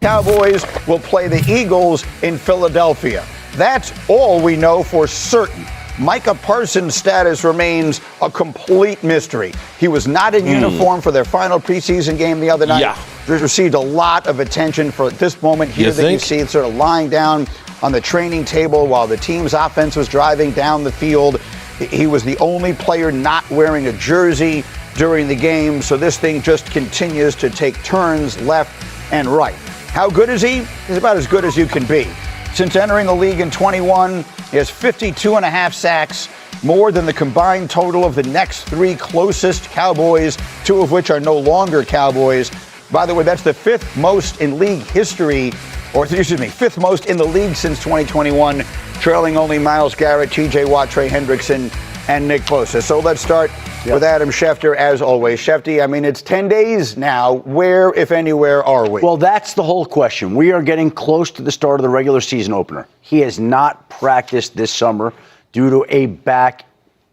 Cowboys will play the Eagles in Philadelphia. That's all we know for certain. Micah Parsons' status remains a complete mystery. He was not in uniform for their final preseason game the other night. Yeah. Received a lot of attention for this moment here that you see sort of lying down on the training table while the team's offense was driving down the field. He was the only player not wearing a jersey during the game, so this thing just continues to take turns left and right. How good is he? He's about as good as you can be. Since entering the league in 21, he has 52.5 sacks, more than the combined total of the next three closest Cowboys, two of which are no longer Cowboys. By the way, that's the fifth most in league history, fifth most in the league since 2021, trailing only Myles Garrett, T.J. Watt, Trey Hendrickson, and Nick Bosa. So let's start with Adam Schefter, as always. Shefty, I mean, it's 10 days now. Where, if anywhere, are we? Well, that's the whole question. We are getting close to the start of the regular season opener. He has not practiced this summer due to a back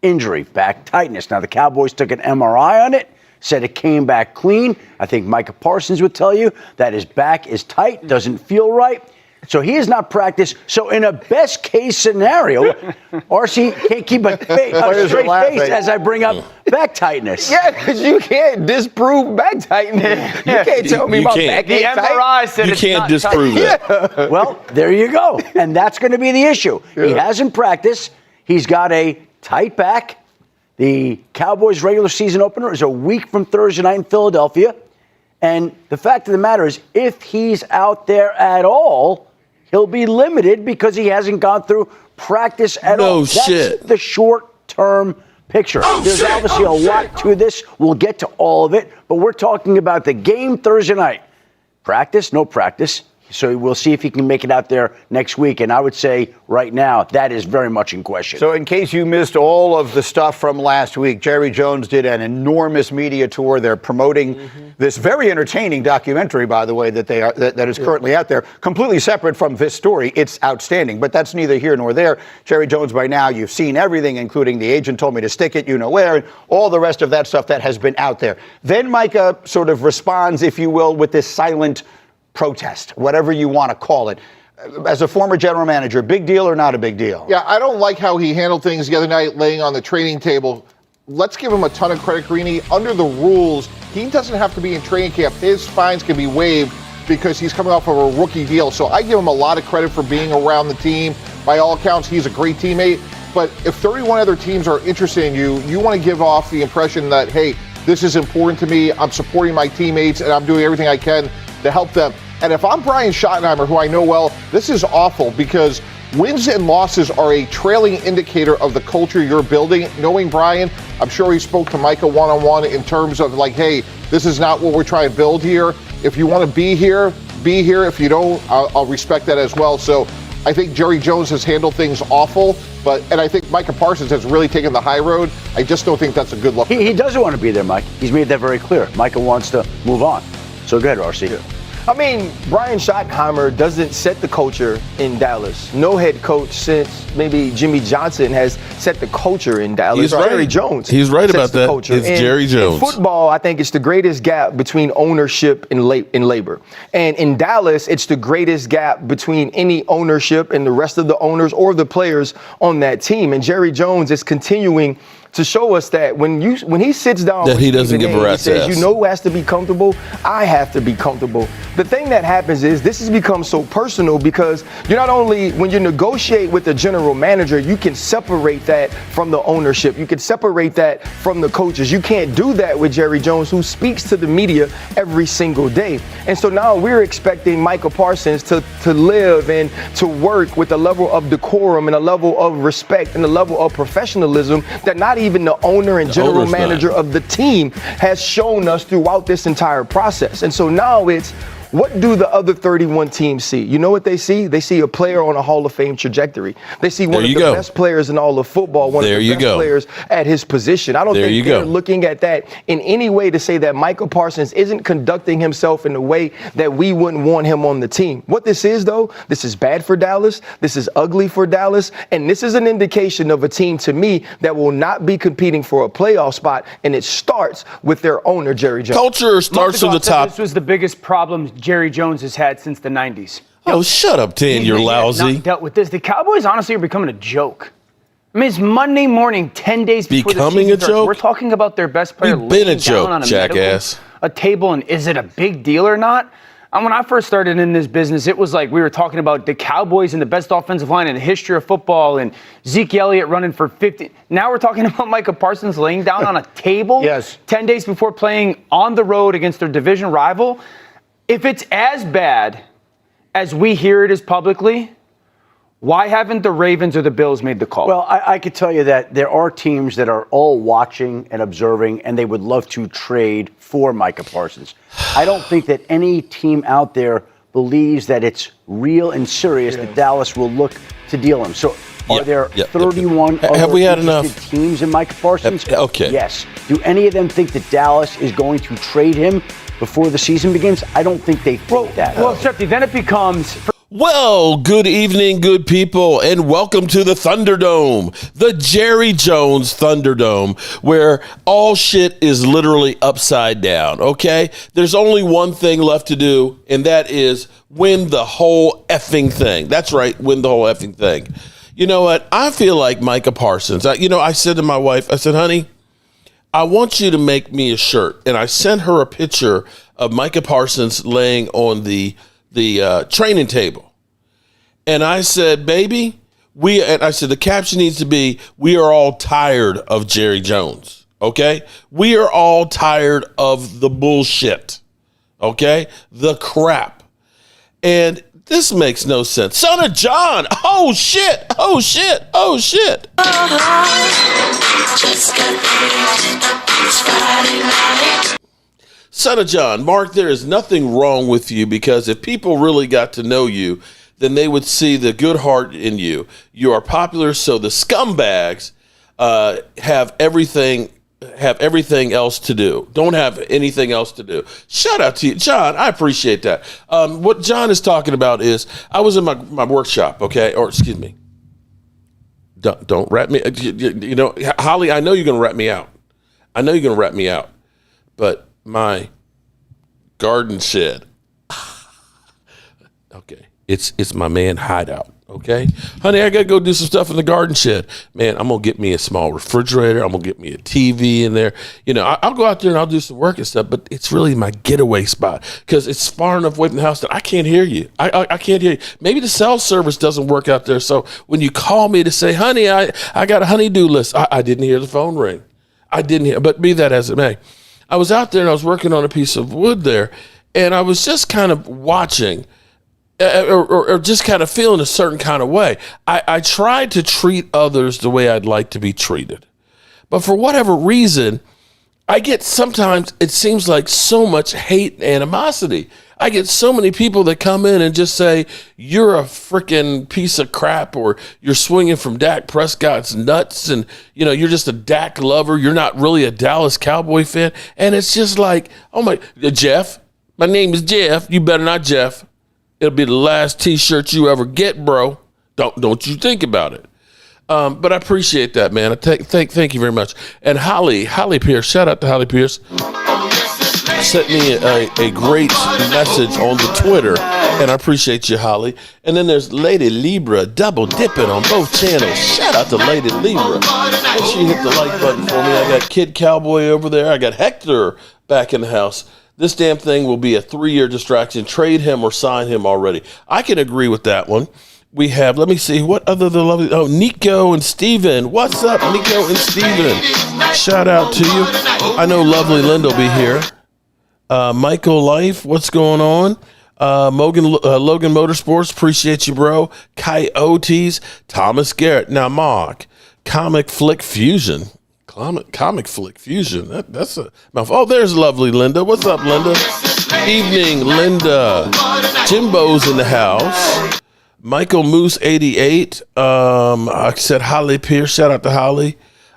injury, back tightness. Now, the Cowboys took an MRI on it, said it came back clean. I think Micah Parsons would tell you that his back is tight, doesn't feel right. So he has not practiced. So in a best case scenario, RC can't keep a straight face as I bring up back tightness. Yeah, because you can't disprove back tightness. You can't tell me about back the MRI said you can't disprove that. Yeah. Well, there you go. And that's going to be the issue. Yeah. He hasn't practiced. He's got a tight back. The Cowboys' regular season opener is a week from Thursday night in Philadelphia. And the fact of the matter is, if he's out there at all, he'll be limited because he hasn't gone through practice at all. No shit. That's the short-term picture. There's obviously a lot to this. We'll get to all of it, but we're talking about the game Thursday night. Practice, no practice. So we'll see if he can make it out there next week. And I would say right now that is very much in question. So in case you missed all of the stuff from last week, Jerry Jones did an enormous media tour. They're promoting this very entertaining documentary, by the way, that is currently out there, completely separate from this story. It's outstanding, but that's neither here nor there. Jerry Jones, by now, you've seen everything, including the agent told me to stick it, you know where, and all the rest of that stuff that has been out there. Then Micah sort of responds, if you will, with this silent protest, whatever you want to call it. As a former general manager, big deal or not a big deal? Yeah, I don't like how he handled things the other night laying on the training table. Let's give him a ton of credit, Greeny. Under the rules, he doesn't have to be in training camp. His fines can be waived because he's coming off of a rookie deal. So I give him a lot of credit for being around the team. By all accounts, he's a great teammate. But if 31 other teams are interested in you, you want to give off the impression that, hey, this is important to me. I'm supporting my teammates, and I'm doing everything I can to help them. And if I'm Brian Schottenheimer, who I know well, this is awful because wins and losses are a trailing indicator of the culture you're building. Knowing Brian, I'm sure he spoke to Micah one-on-one in terms of like, hey, this is not what we're trying to build here. If you want to be here, be here. If you don't, I'll respect that as well. So I think Jerry Jones has handled things awful, and I think Micah Parsons has really taken the high road. I just don't think that's a good look. He doesn't want to be there, Mike. He's made that very clear. Micah wants to move on. So go ahead, RC. Yeah. I mean, Brian Schottenheimer doesn't set the culture in Dallas. No head coach since maybe Jimmy Johnson has set the culture in Dallas. He's right. Jerry Jones. He's right about that. Culture. It's Jerry Jones. In football, I think it's the greatest gap between ownership and labor. And in Dallas, it's the greatest gap between any ownership and the rest of the owners or the players on that team. And Jerry Jones is continuing to show us that when he sits down, that he doesn't give a rat's ass. You know who has to be comfortable? I have to be comfortable. The thing that happens is this has become so personal because you're not only, when you negotiate with the general manager, you can separate that from the ownership. You can separate that from the coaches. You can't do that with Jerry Jones, who speaks to the media every single day. And so now we're expecting Micah Parsons to live and to work with a level of decorum and a level of respect and a level of professionalism that not even the owner and general manager of the team has shown us throughout this entire process. And so now it's, what do the other 31 teams see? You know what they see? They see a player on a Hall of Fame trajectory. They see one of the best players in all of football, one of the best players at his position. I don't think they're looking at that in any way to say that Micah Parsons isn't conducting himself in the way that we wouldn't want him on the team. What this is, though, this is bad for Dallas. This is ugly for Dallas. And this is an indication of a team, to me, that will not be competing for a playoff spot. And it starts with their owner, Jerry Jones. Culture starts from the top. This was the biggest problem Jerry Jones has had since the 90s. Oh, shut up, Dan. You're lousy. Not dealt with this. The Cowboys, honestly, are becoming a joke. I mean, it's Monday morning, 10 days before the season starts. Joke? We're talking about their best player laying down on a table, and is it a big deal or not? And when I first started in this business, it was like we were talking about the Cowboys and the best offensive line in the history of football and Zeke Elliott running for 50. Now we're talking about Micah Parsons laying down on a table 10 days before playing on the road against their division rival. If it's as bad as we hear it is publicly, why haven't the Ravens or the Bills made the call? Well, I could tell you that there are teams that are all watching and observing, and they would love to trade for Micah Parsons. I don't think that any team out there believes that it's real and serious that Dallas will look to deal him. So are there 31 Have we had enough teams in Micah Parsons? Okay. Yes. Do any of them think that Dallas is going to trade him before the season begins? I don't think they think that. Well, Shefty, then it becomes... Well, good evening, good people, and welcome to the Thunderdome, the Jerry Jones Thunderdome, where all shit is literally upside down, okay? There's only one thing left to do, and that is win the whole effing thing. That's right, win the whole effing thing. You know what? I feel like Micah Parsons. I said to my wife, I said, honey, I want you to make me a shirt. And I sent her a picture of Micah Parsons laying on the training table. And I said, baby, the caption needs to be, we are all tired of Jerry Jones. Okay. We are all tired of the bullshit. Okay. The crap. And this makes no sense. Son of John. Oh shit. Oh shit. Oh shit. Son of John, Mark, there is nothing wrong with you, because if people really got to know you, then they would see the good heart in you. You are popular, so the scumbags have everything else to do. Don't have anything else to do. Shout out to you, John. I appreciate that. What John is talking about is, I was in my workshop, okay? Or excuse me. Don't rat me. You know, Holly, I know you're going to rat me out. But my garden shed. Okay. It's my man hideout. Okay. Honey, I got to go do some stuff in the garden shed. Man, I'm going to get me a small refrigerator. I'm going to get me a TV in there. You know, I'll go out there and I'll do some work and stuff, but it's really my getaway spot because it's far enough away from the house that I can't hear you. I can't hear you. Maybe the cell service doesn't work out there. So when you call me to say, honey, I got a honey-do list, I didn't hear the phone ring. I didn't hear, but be that as it may. I was out there and I was working on a piece of wood there, and I was just kind of watching or just kind of feeling a certain kind of way. I tried to treat others the way I'd like to be treated. But for whatever reason, I get sometimes, it seems like so much hate and animosity. I get so many people that come in and just say, you're a freaking piece of crap, or you're swinging from Dak Prescott's nuts, and, you know, you're just a Dak lover. You're not really a Dallas Cowboy fan. And it's just like, oh my, Jeff, my name is Jeff. You better not Jeff. It'll be the last T-shirt you ever get, bro. Don't you think about it. But I appreciate that, man. Thank you very much. And Holly Pierce, shout out to Holly Pierce, sent me a great message on the Twitter, and I appreciate you, Holly. And then there's Lady Libra double dipping on both channels. Shout out to Lady Libra. Make sure you hit the like button for me. I got Kid Cowboy over there. I got Hector back in the house. This damn thing will be a 3-year distraction. Trade him or sign him already. I can agree with that one. We have, let me see, what other the lovely, Nico and Steven. What's up, Nico and Steven? Shout out to you. I know lovely Linda will be here. Michael Life, what's going on? Logan Motorsports, appreciate you, bro. Coyotes, Thomas Garrett. Now, Mark, Comic Flick Fusion. Comic Flick Fusion. That's a mouthful. Oh, there's lovely Linda. What's up, Linda? Evening, Linda. Jimbo's in the house. Michael Moose 88. I said Holly Pierce. Shout out to Holly.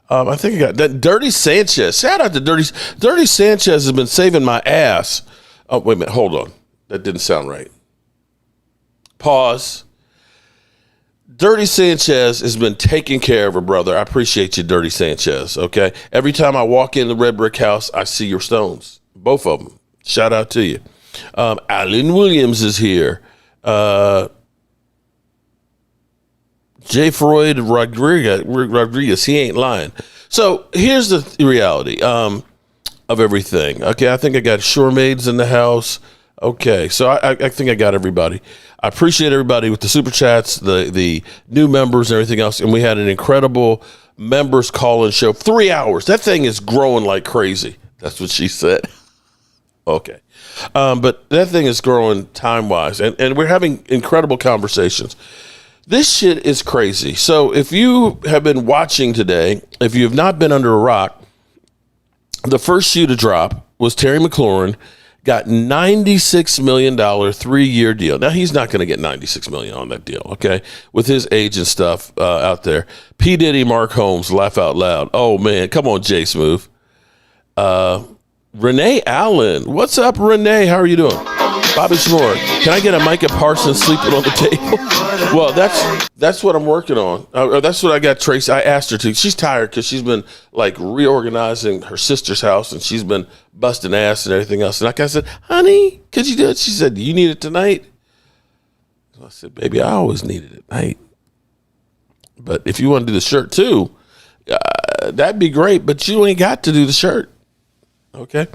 I think I got that. Dirty Sanchez. Shout out to Dirty Sanchez has been saving my ass. Oh, wait a minute. Hold on. That didn't sound right. Pause. Dirty Sanchez has been taking care of her brother. I appreciate you, Dirty Sanchez, okay? Every time I walk in the red brick house, I see your stones, both of them. Shout out to you. Alan Williams is here. J. Freud Rodriguez, he ain't lying. So here's the reality of everything. Okay, I think I got Shore Maids in the house. Okay, so I think I got everybody. I appreciate everybody with the super chats, the new members and everything else. And we had an incredible members call-in show. 3 hours. That thing is growing like crazy. That's what she said. Okay. But that thing is growing time-wise. And we're having incredible conversations. This shit is crazy. So if you have been watching today, if you have not been under a rock, the first shoe to drop was Terry McLaurin got $96 million 3-year deal. Now, he's not going to get $96 million on that deal, okay, with his age and stuff out there. P. Diddy, Mark Holmes, laugh out loud. Oh, man, come on, Jay Smooth. Renee Allen. What's up, Renee? How are you doing? Bobby Shmore. Can I get a Micah Parsons sleeping on the table? Well, that's what I'm working on. That's what I got Tracy. I asked her to. She's tired because she's been like reorganizing her sister's house and she's been busting ass and everything else. And like I said, honey, could you do it? She said, do you need it tonight? So I said, baby, I always need it at night. But if you want to do the shirt too, that'd be great. But you ain't got to do the shirt. Okay.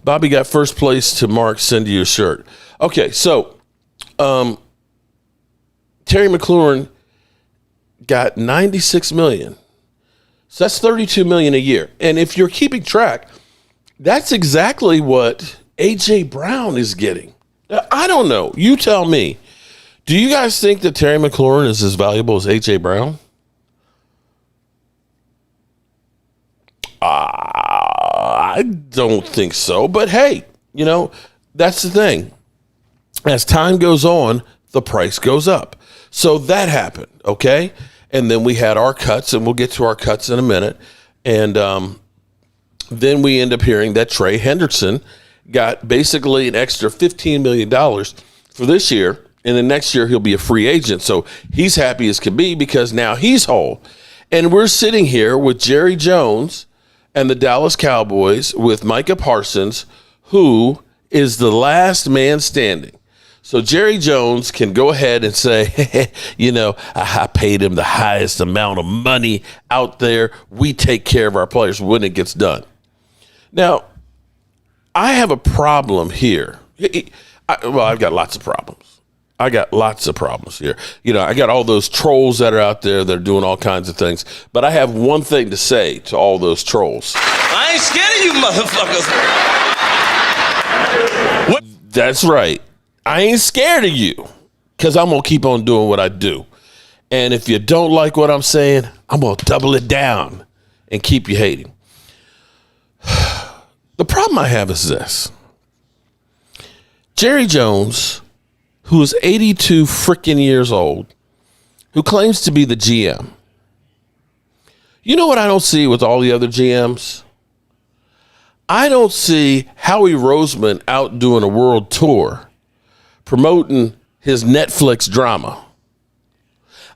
Bobby got first place to Mark. Send you your shirt. Okay. So, Terry McLaurin got $96 million. So that's $32 million a year. And if you're keeping track, that's exactly what A.J. Brown is getting. Now, I don't know. You tell me. Do you guys think that Terry McLaurin is as valuable as A.J. Brown? I don't think so. But hey, you know, that's the thing. As time goes on, the price goes up. So that happened, okay? And then we had our cuts, and we'll get to our cuts in a minute. And then we end up hearing that Trey Hendrickson got basically an extra $15 million for this year. And then next year, he'll be a free agent. So he's happy as can be because now he's whole. And we're sitting here with Jerry Jones and the Dallas Cowboys with Micah Parsons, who is the last man standing. So Jerry Jones can go ahead and say, you know, I paid him the highest amount of money out there. We take care of our players when it gets done. Now, I have a problem here. I've got lots of problems. I got lots of problems here. You know, I got all those trolls that are out there that are doing all kinds of things. But I have one thing to say to all those trolls. I ain't scared of you motherfuckers. What? That's right. I ain't scared of you because I'm going to keep on doing what I do. And if you don't like what I'm saying, I'm going to double it down and keep you hating. The problem I have is this. Jerry Jones, who is 82 freaking years old, who claims to be the GM. You know what I don't see with all the other GMs? I don't see Howie Roseman out doing a world tour promoting his Netflix drama.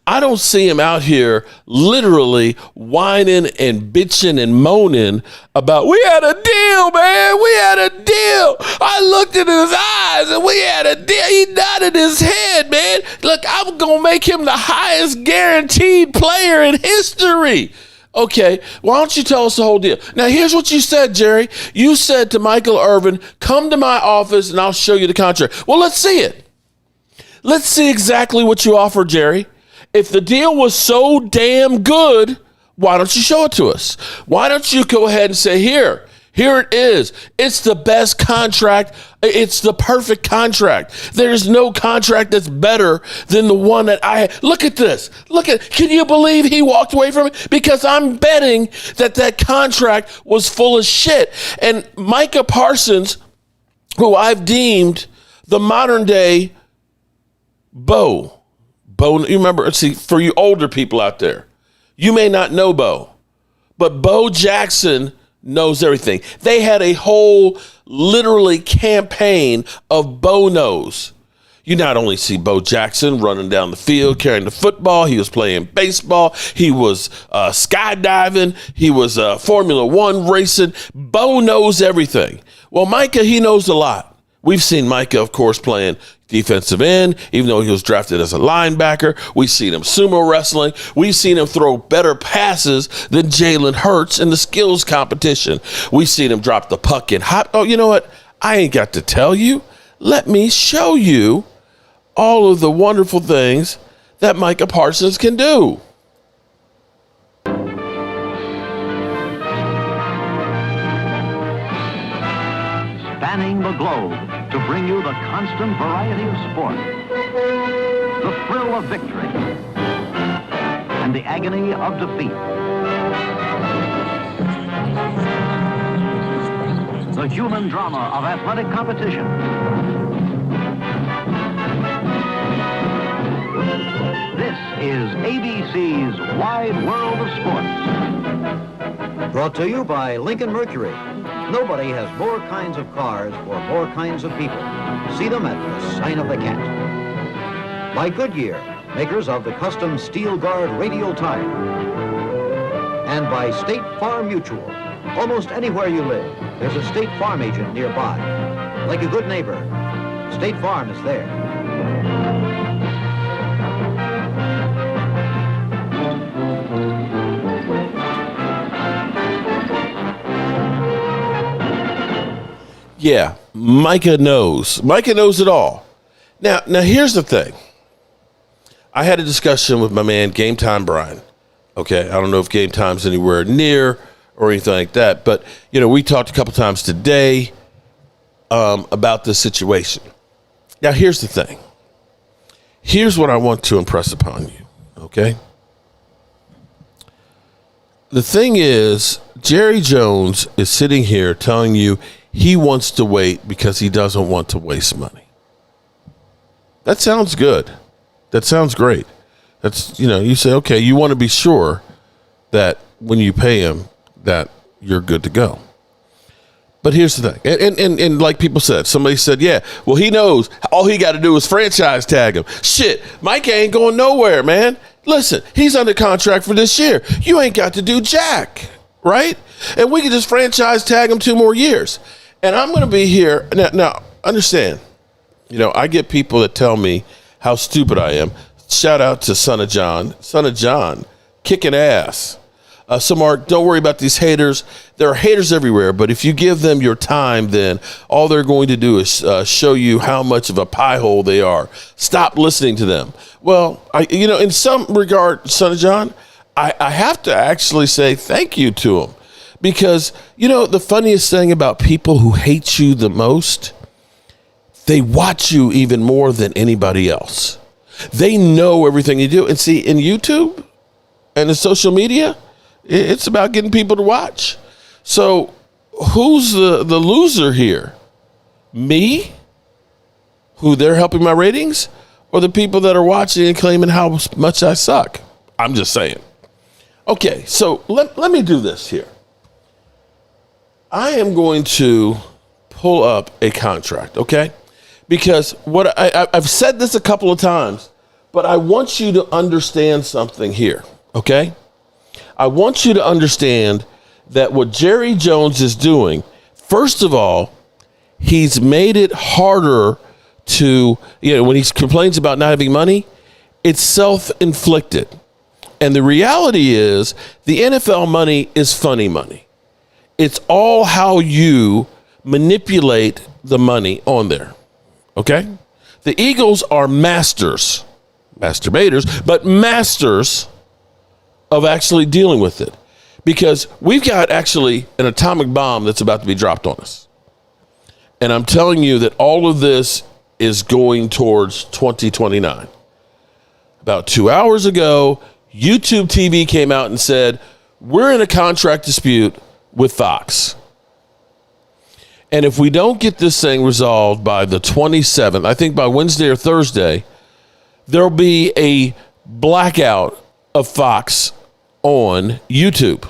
I don't see him out here literally whining and bitching and moaning about, we had a deal, man. We had a deal. I looked in his eyes and we had a deal. He nodded his head, man. Look, I'm going to make him the highest guaranteed player in history. Okay, why don't you tell us the whole deal? Now, here's what you said, Jerry. You said to Michael Irvin, come to my office and I'll show you the contract. Well, let's see it. Let's see exactly what you offered, Jerry. If the deal was so damn good, why don't you show it to us? Why don't you go ahead and say, here it is. It's the best contract. It's the perfect contract. There's no contract that's better than the one that I had. Look at this. Can you believe he walked away from it? Because I'm betting that contract was full of shit. And Micah Parsons, who I've deemed the modern day Bo, you remember, see, for you older people out there, you may not know Bo, but Bo Jackson knows everything. They had a whole literally campaign of Bo knows. You not only see Bo Jackson running down the field, carrying the football, he was playing baseball, he was skydiving, he was Formula One racing. Bo knows everything. Well, Micah, he knows a lot. We've seen Micah, of course, playing defensive end, even though he was drafted as a linebacker. We've seen him sumo wrestling. We've seen him throw better passes than Jalen Hurts in the skills competition. We've seen him drop the puck in hot. Oh, you know what? I ain't got to tell you. Let me show you all of the wonderful things that Micah Parsons can do. Spanning the globe to bring you the constant variety of sport, the thrill of victory, and the agony of defeat. The human drama of athletic competition. This is ABC's Wide World of Sports. Brought to you by Lincoln Mercury. Nobody has more kinds of cars or more kinds of people. See them at the sign of the cat. By Goodyear, makers of the custom Steel Guard radial tire. And by State Farm Mutual. Almost anywhere you live, there's a State Farm agent nearby. Like a good neighbor, State Farm is there. Yeah, Micah knows. Micah knows it all. Now here's the thing. I had a discussion with my man, Game Time Brian. Okay, I don't know if Game Time's anywhere near or anything like that, but, we talked a couple times today about this situation. Now, here's the thing. Here's what I want to impress upon you, okay? The thing is, Jerry Jones is sitting here telling you he wants to wait because he doesn't want to waste money. That sounds good. That sounds great. That's, you say, okay, you want to be sure that when you pay him that you're good to go. But here's the thing. And like people said, somebody said, yeah, well, he knows all he got to do is franchise tag him. Shit, Mike ain't going nowhere, man. Listen, he's under contract for this year. You ain't got to do jack, right? And we can just franchise tag him 2 more years. And I'm going to be here. Now, understand, I get people that tell me how stupid I am. Shout out to Son of John. Son of John, kicking ass. So, Mark, don't worry about these haters. There are haters everywhere, but if you give them your time, then all they're going to do is show you how much of a pie hole they are. Stop listening to them. Well, in some regard, Son of John, I have to actually say thank you to them. Because, the funniest thing about people who hate you the most, they watch you even more than anybody else. They know everything you do. And see, in YouTube and in social media, it's about getting people to watch. So who's the loser here? Me, who they're helping my ratings, or the people that are watching and claiming how much I suck? I'm just saying. Okay, so let me do this here. I am going to pull up a contract, okay? Because I've said this a couple of times, but I want you to understand something here, okay? I want you to understand that what Jerry Jones is doing, first of all, he's made it harder to, when he complains about not having money, it's self-inflicted. And the reality is the NFL money is funny money. It's all how you manipulate the money on there, okay? The Eagles are masturbators, but masters of actually dealing with it, because we've got actually an atomic bomb that's about to be dropped on us. And I'm telling you that all of this is going towards 2029. About 2 hours ago, YouTube TV came out and said, we're in a contract dispute with Fox. And if we don't get this thing resolved by the 27th, I think by Wednesday or Thursday, there'll be a blackout of Fox on YouTube.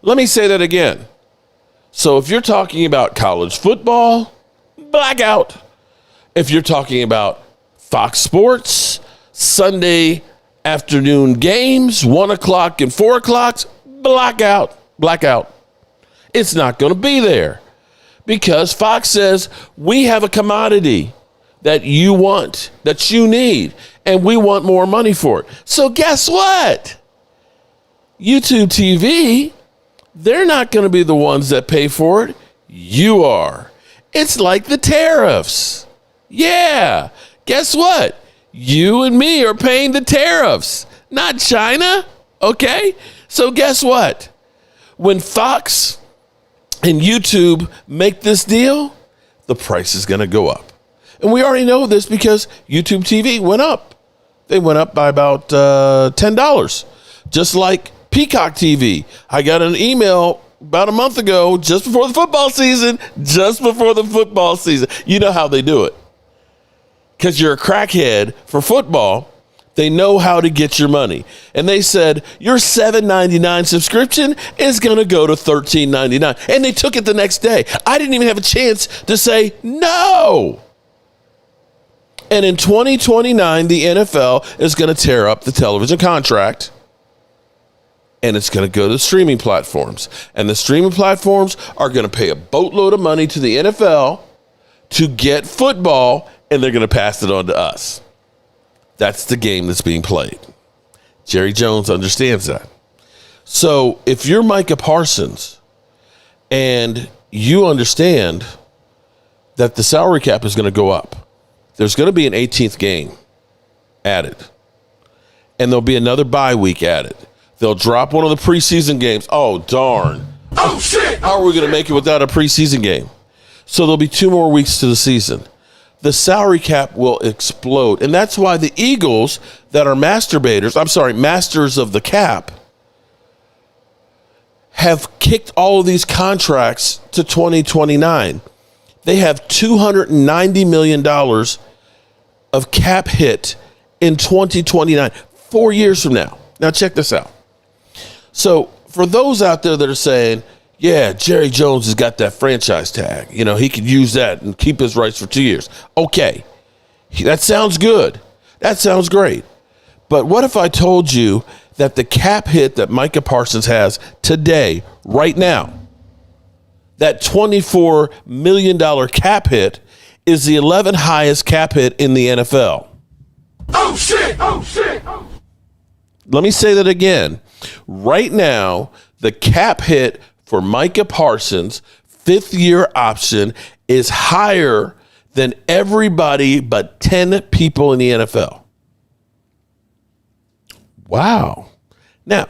Let me say that again. So if you're talking about college football, blackout. If you're talking about Fox Sports, Sunday afternoon games, 1 o'clock and 4 o'clock, blackout. It's not going to be there Because Fox says we have a commodity that you want, that you need, and we want more money for it. So guess what? YouTube TV, they're not going to be the ones that pay for it. You are. It's like the tariffs. Yeah. Guess what? You and me are paying the tariffs, not China. Okay? So guess what? When Fox and YouTube make this deal, the price is going to go up. And we already know this because YouTube TV went up. They went up by about $10. Just like Peacock TV. I got an email about a month ago, just before the football season. You know how they do it. Because you're a crackhead for football, they know how to get your money. And they said, your $7.99 subscription is going to go to $13.99. And they took it the next day. I didn't even have a chance to say no. And in 2029, the NFL is going to tear up the television contract. And it's going to go to the streaming platforms. And the streaming platforms are going to pay a boatload of money to the NFL to get football, and they're going to pass it on to us. That's the game that's being played. Jerry Jones understands that. So if you're Micah Parsons and you understand that the salary cap is going to go up, there's going to be an 18th game added. And there'll be another bye week added. They'll drop one of the preseason games. Oh, darn. Oh, shit. How are we going to make it without a preseason game? So there'll be 2 more weeks to the season. The salary cap will explode. And that's why the Eagles that are masters of the cap, have kicked all of these contracts to 2029. They have $290 million of cap hit in 2029, 4 years from now. Now check this out. So for those out there that are saying, yeah, Jerry Jones has got that franchise tag. You know, he could use that and keep his rights for 2 years. Okay, that sounds good. That sounds great. But what if I told you that the cap hit that Micah Parsons has today, right now, that $24 million cap hit is the 11th highest cap hit in the NFL? Oh, shit! Oh, shit! Oh. Let me say that again. Right now, the cap hit for Micah Parsons' 5th-year option is higher than everybody but 10 people in the NFL. Wow. Now,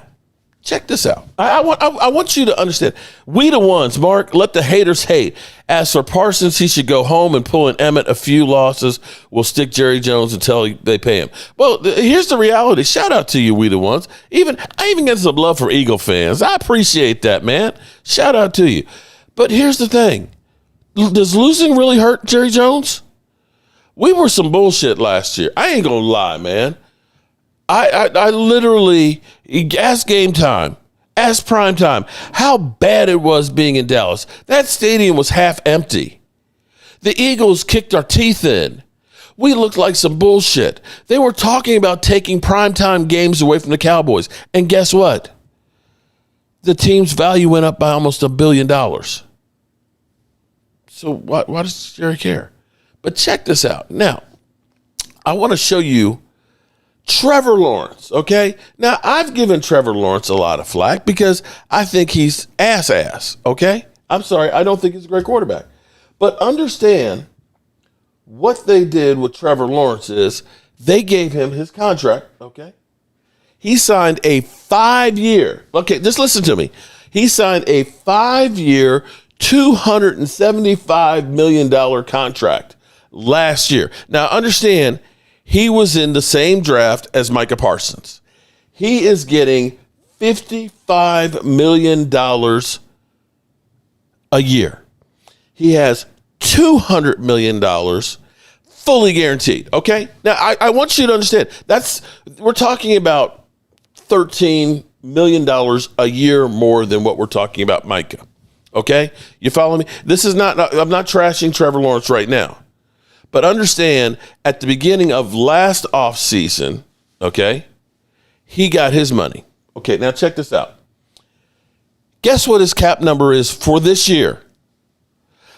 check this out. I want you to understand. We the ones, Mark, let the haters hate. As for Parsons, he should go home and pull an Emmett. A few losses will stick Jerry Jones until they pay him. Well, here's the reality. Shout out to you, we the ones. I even get some love from Eagle fans. I appreciate that, man. Shout out to you. But here's the thing. Does losing really hurt Jerry Jones? We were some bullshit last year. I ain't gonna lie, man. I literally asked Game Time, asked Prime Time, how bad it was being in Dallas. That stadium was half empty. The Eagles kicked our teeth in. We looked like some bullshit. They were talking about taking primetime games away from the Cowboys. And guess what? The team's value went up by almost $1 billion. So why does Jerry care? But check this out. Now, I want to show you Trevor Lawrence, okay? Now, I've given Trevor Lawrence a lot of flack because I think he's ass, okay? I'm sorry, I don't think he's a great quarterback. But understand what they did with Trevor Lawrence is they gave him his contract, okay? He signed a 5-year, okay, just listen to me. He signed a 5-year, $275 million contract last year. Now, understand, he was in the same draft as Micah Parsons. He is getting $55 million a year. He has $200 million fully guaranteed. Okay? Now, I want you to understand, we're talking about $13 million a year more than what we're talking about Micah. Okay? You follow me? I'm not trashing Trevor Lawrence right now. But understand, at the beginning of last offseason, okay, he got his money. Okay, now check this out. Guess what his cap number is for this year?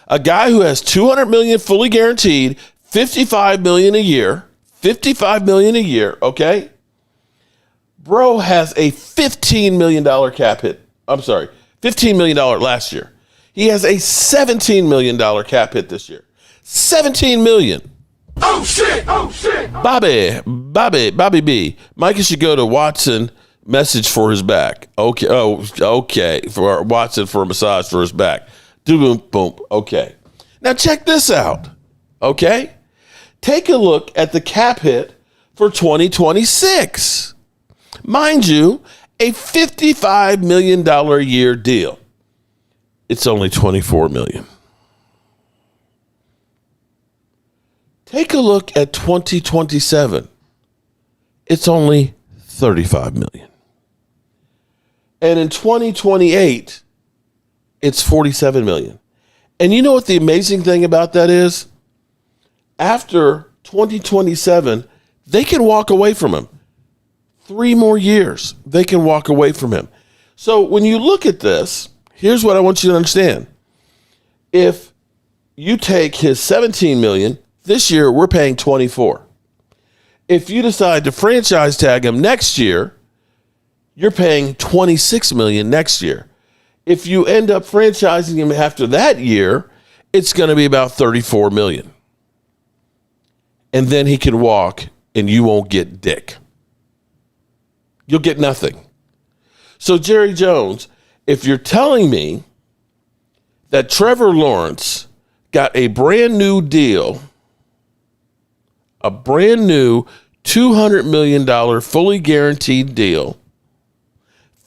A guy who has $200 million fully guaranteed, $55 million a year, $55 million a year, okay? Bro has a $15 million cap hit. I'm sorry, $15 million last year. He has a $17 million cap hit this year. $17 million. Oh, shit. Oh, shit. Bobby B. Micah should go to Watson, message for his back. Okay. For Watson for a massage for his back. Boom, boom. Okay. Now check this out. Okay. Take a look at the cap hit for 2026. Mind you, a $55 million a year deal. It's only $24 million. Take a look at 2027. It's only $35 million. And in 2028, it's $47 million. And you know what the amazing thing about that is? After 2027, they can walk away from him. 3 more years, they can walk away from him. So when you look at this, here's what I want you to understand. If you take his $17 million, this year we're paying $24. If you decide to franchise tag him next year, you're paying $26 million next year. If you end up franchising him after that year, it's going to be about $34 million. And then he can walk and you won't get dick. You'll get nothing. So Jerry Jones, if you're telling me that Trevor Lawrence got a brand new deal, a brand new $200 million fully guaranteed deal,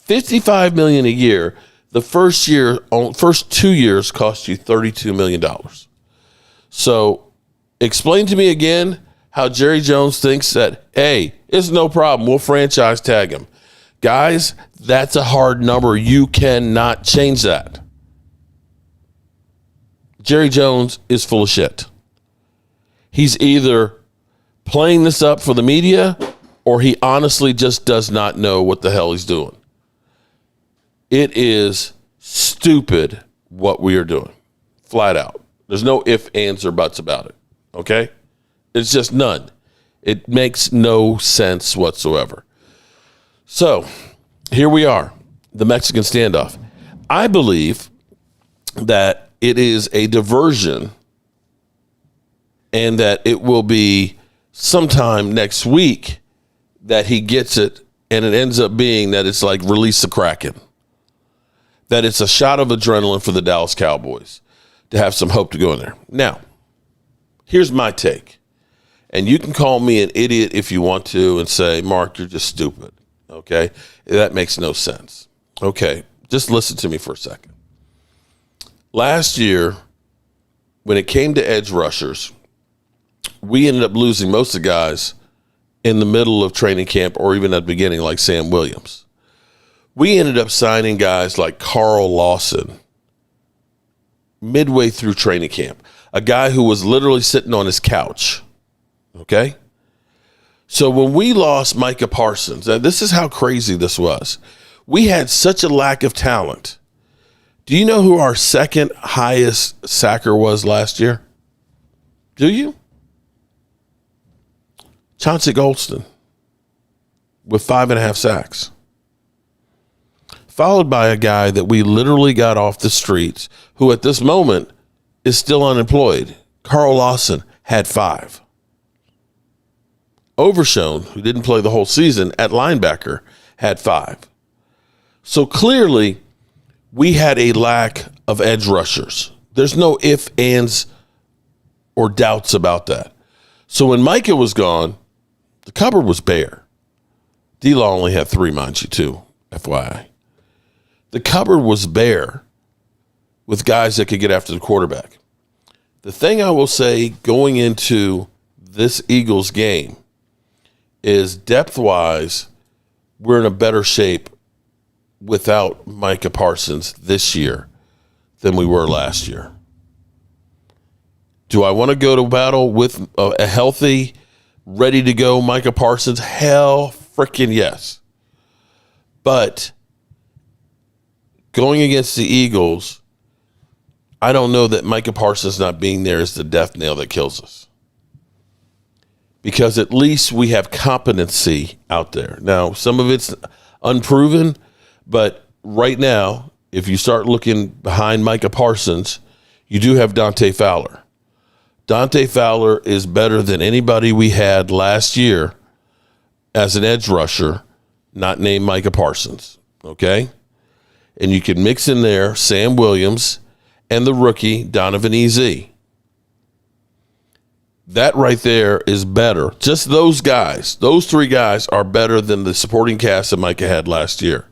$55 million a year, the first 2 years cost you $32 million. So explain to me again how Jerry Jones thinks that, hey, it's no problem, we'll franchise tag him. Guys, that's a hard number. You cannot change that. Jerry Jones is full of shit. He's either playing this up for the media or he honestly just does not know what the hell he's doing. It is stupid what we are doing. Flat out. There's no ifs, ands, or buts about it. Okay? It's just none. It makes no sense whatsoever. So, here we are. The Mexican standoff. I believe that it is a diversion and that it will be sometime next week that he gets it and it ends up being that it's like release the Kraken. That it's a shot of adrenaline for the Dallas Cowboys to have some hope to go in there. Now, here's my take. And you can call me an idiot if you want to and say, Mark, you're just stupid. Okay? That makes no sense. Okay, just listen to me for a second. Last year, when it came to edge rushers, we ended up losing most of the guys in the middle of training camp or even at the beginning, like Sam Williams. We ended up signing guys like Carl Lawson midway through training camp, a guy who was literally sitting on his couch. Okay? So when we lost Micah Parsons, and this is how crazy this was, we had such a lack of talent. Do you know who our second highest sacker was last year? Do you? Chauncey Golston with 5.5 sacks. Followed by a guy that we literally got off the streets who at this moment is still unemployed. Carl Lawson had 5. Overshone, who didn't play the whole season at linebacker, had 5. So clearly, we had a lack of edge rushers. There's no ifs, ands, or doubts about that. So when Micah was gone, the cupboard was bare. D-Law only had 3, mind you, too, FYI. The cupboard was bare with guys that could get after the quarterback. The thing I will say going into this Eagles game is depth-wise, we're in a better shape without Micah Parsons this year than we were last year. Do I want to go to battle with a healthy, ready-to-go Micah Parsons? Hell freaking yes. But going against the Eagles, I don't know that Micah Parsons not being there is the death nail that kills us. Because at least we have competency out there. Now, some of it's unproven, but right now, if you start looking behind Micah Parsons, you do have Dante Fowler. Dante Fowler is better than anybody we had last year as an edge rusher, not named Micah Parsons, okay? And you can mix in there Sam Williams and the rookie Donovan E.Z. That right there is better. Just those guys, those three guys are better than the supporting cast that Micah had last year.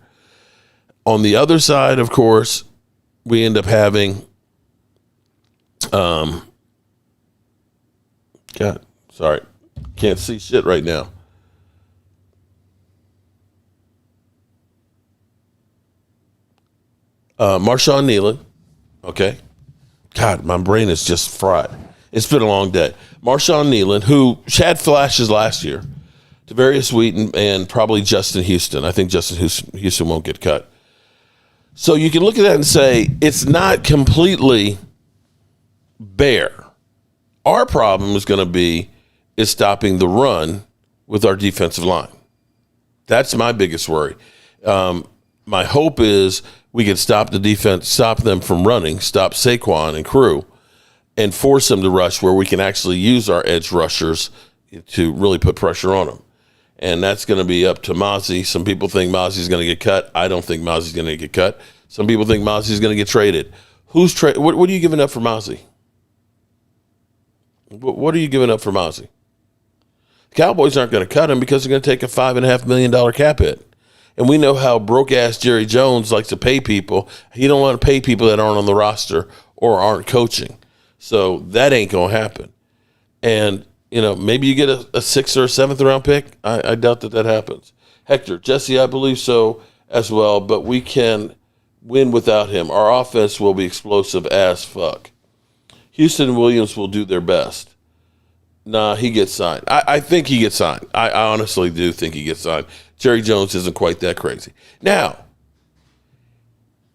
On the other side, of course, we end up having God, sorry. Can't see shit right now. Marshawn Nealon. Okay. God, my brain is just fried. It's been a long day. Marshawn Nealon, who had flashes last year, Devarius Wheaton, and probably Justin Houston. I think Justin Houston won't get cut. So you can look at that and say it's not completely bare. Our problem is going to be stopping the run with our defensive line. That's my biggest worry. My hope is we can stop the defense, stop them from running, stop Saquon and crew, and force them to rush where we can actually use our edge rushers to really put pressure on them. And that's going to be up to Mozzie. Some people think Mozzie's going to get cut. I don't think Mozzie's going to get cut. Some people think Mozzie's going to get traded. What are you giving up for Mozzie? What are you giving up for Mozzie? The Cowboys aren't going to cut him because they're going to take a $5.5 million cap hit. And we know how broke-ass Jerry Jones likes to pay people. He don't want to pay people that aren't on the roster or aren't coaching. So that ain't going to happen. And, maybe you get a 6th or a 7th round pick. I doubt that happens. Hector, Jesse, I believe so as well, but we can win without him. Our offense will be explosive as fuck. Houston and Williams will do their best. Nah, he gets signed. I think he gets signed. I honestly do think he gets signed. Jerry Jones isn't quite that crazy. Now,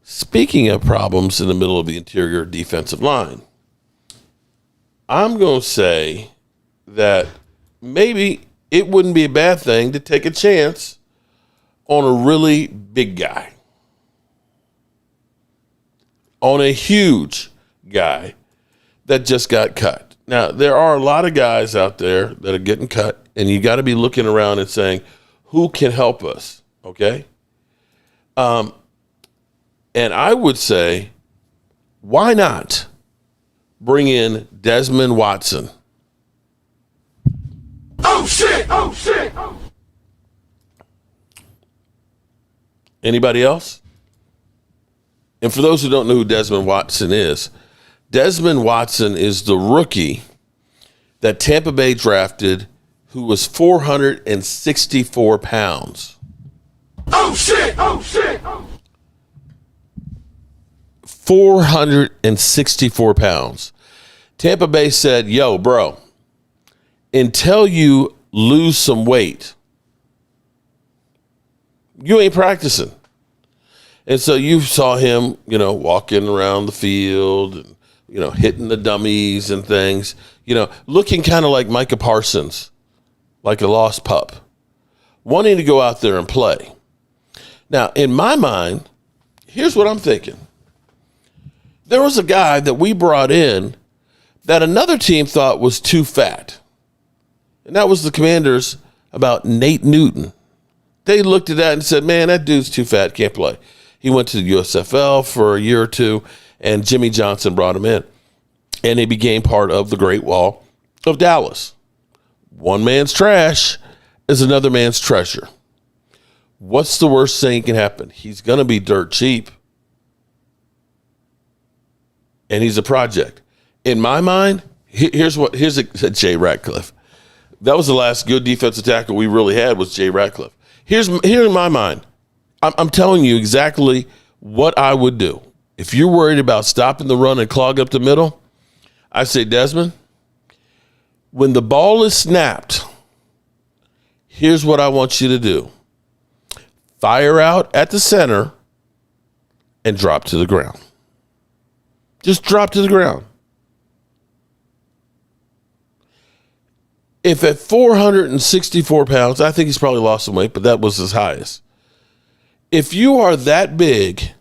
speaking of problems in the middle of the interior defensive line, I'm going to say that maybe it wouldn't be a bad thing to take a chance on a really big guy, on a huge guy that just got cut. Now, there are a lot of guys out there that are getting cut, and you got to be looking around and saying, who can help us, okay? And I would say, why not bring in Desmond Watson? Oh, shit! Oh, shit! Oh. Anybody else? And for those who don't know who Desmond Watson is the rookie that Tampa Bay drafted who was 464 pounds. Oh, shit! Oh, shit! Oh. 464 pounds. Tampa Bay said, yo, bro, until you lose some weight, you ain't practicing. And so you saw him, walking around the field and, hitting the dummies and things, looking kind of like Micah Parsons, like a lost pup, wanting to go out there and play. Now, in my mind, here's what I'm thinking. There was a guy that we brought in that another team thought was too fat. And that was the Commanders about Nate Newton. They looked at that and said, man, that dude's too fat, can't play. He went to the USFL for a year or two, and Jimmy Johnson brought him in. And he became part of the Great Wall of Dallas. One man's trash is another man's treasure. What's the worst thing that can happen? He's going to be dirt cheap. And he's a project. In my mind, here's a Jay Ratcliffe. That was the last good defensive tackle we really had was Jay Ratcliffe. Here in my mind, I'm telling you exactly what I would do. If you're worried about stopping the run and clog up the middle, I say, Desmond, when the ball is snapped, here's what I want you to do. Fire out at the center and drop to the ground. Just drop to the ground. If at 464 pounds, I think he's probably lost some weight, but that was his highest. If you are that big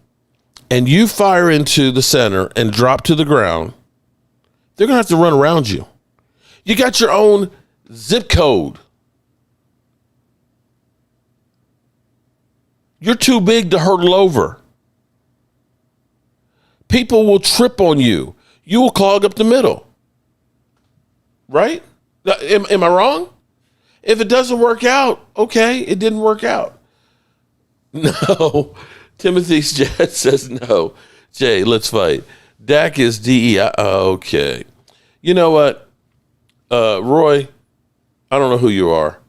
and you fire into the center and drop to the ground, they're going to have to run around you. You got your own zip code. You're too big to hurdle over. People will trip on you. You will clog up the middle. Right? Am I wrong? If it doesn't work out, okay, it didn't work out. No. Timothy's Jet says no. Jay, let's fight. Dak is DEI. Okay. You know what? Roy, I don't know who you are.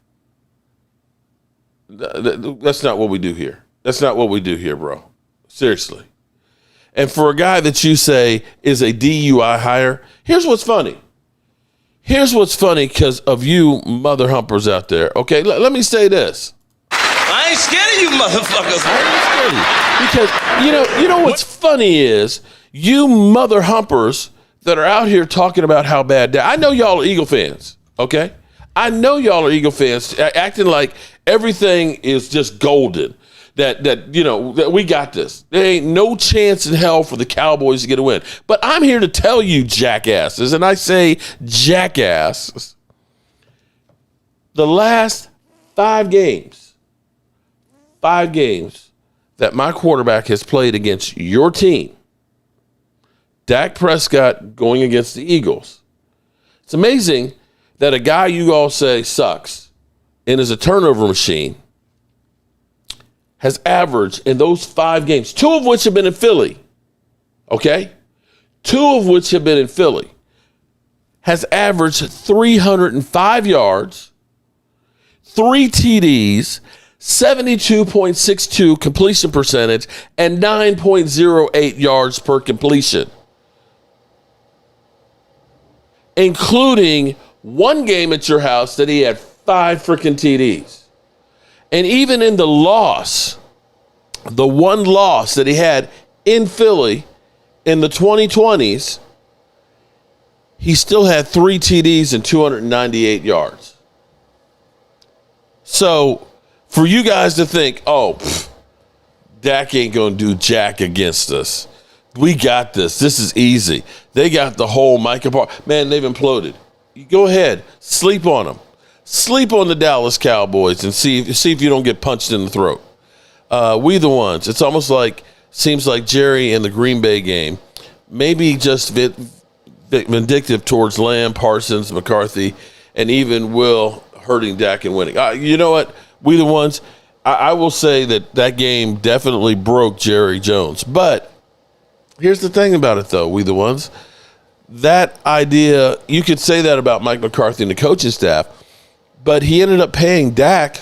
That's not what we do here. That's not what we do here, bro. Seriously. And for a guy that you say is a DUI hire, here's what's funny. Here's what's funny because of you mother humpers out there. Okay, let me say this. I ain't scared of you motherfuckers. I ain't scared of you. Because, you know what's funny is you mother humpers that are out here talking about how bad. I know y'all are Eagle fans, okay? I know y'all are Eagle fans acting like everything is just golden. That we got this. There ain't no chance in hell for the Cowboys to get a win. But I'm here to tell you, jackasses, and I say jackass, the last 5 games that my quarterback has played against your team, Dak Prescott going against the Eagles. It's amazing that a guy you all say sucks and is a turnover machine has averaged in those 5 games, 2 of which have been in Philly, okay? 2 of which have been in Philly, has averaged 305 yards, 3 TDs, 72.62 completion percentage, and 9.08 yards per completion, including 1 game at your house that he had 5 freaking TDs. And even in the loss, the 1 loss that he had in Philly in the 2020s, he still had 3 TDs and 298 yards. So for you guys to think, Dak ain't going to do jack against us. We got this. This is easy. They got the whole Micah Parson. Man, they've imploded. You go ahead. Sleep on them. Sleep on the Dallas Cowboys and see if you don't get punched in the throat. We the ones. It's almost like, seems like Jerry in the Green Bay game, maybe just vindictive towards Lamb, Parsons, McCarthy, and even Will hurting Dak and winning. You know what? We the ones. I will say that game definitely broke Jerry Jones. But here's the thing about it, though, we the ones. That idea, you could say that about Mike McCarthy and the coaching staff, but he ended up paying Dak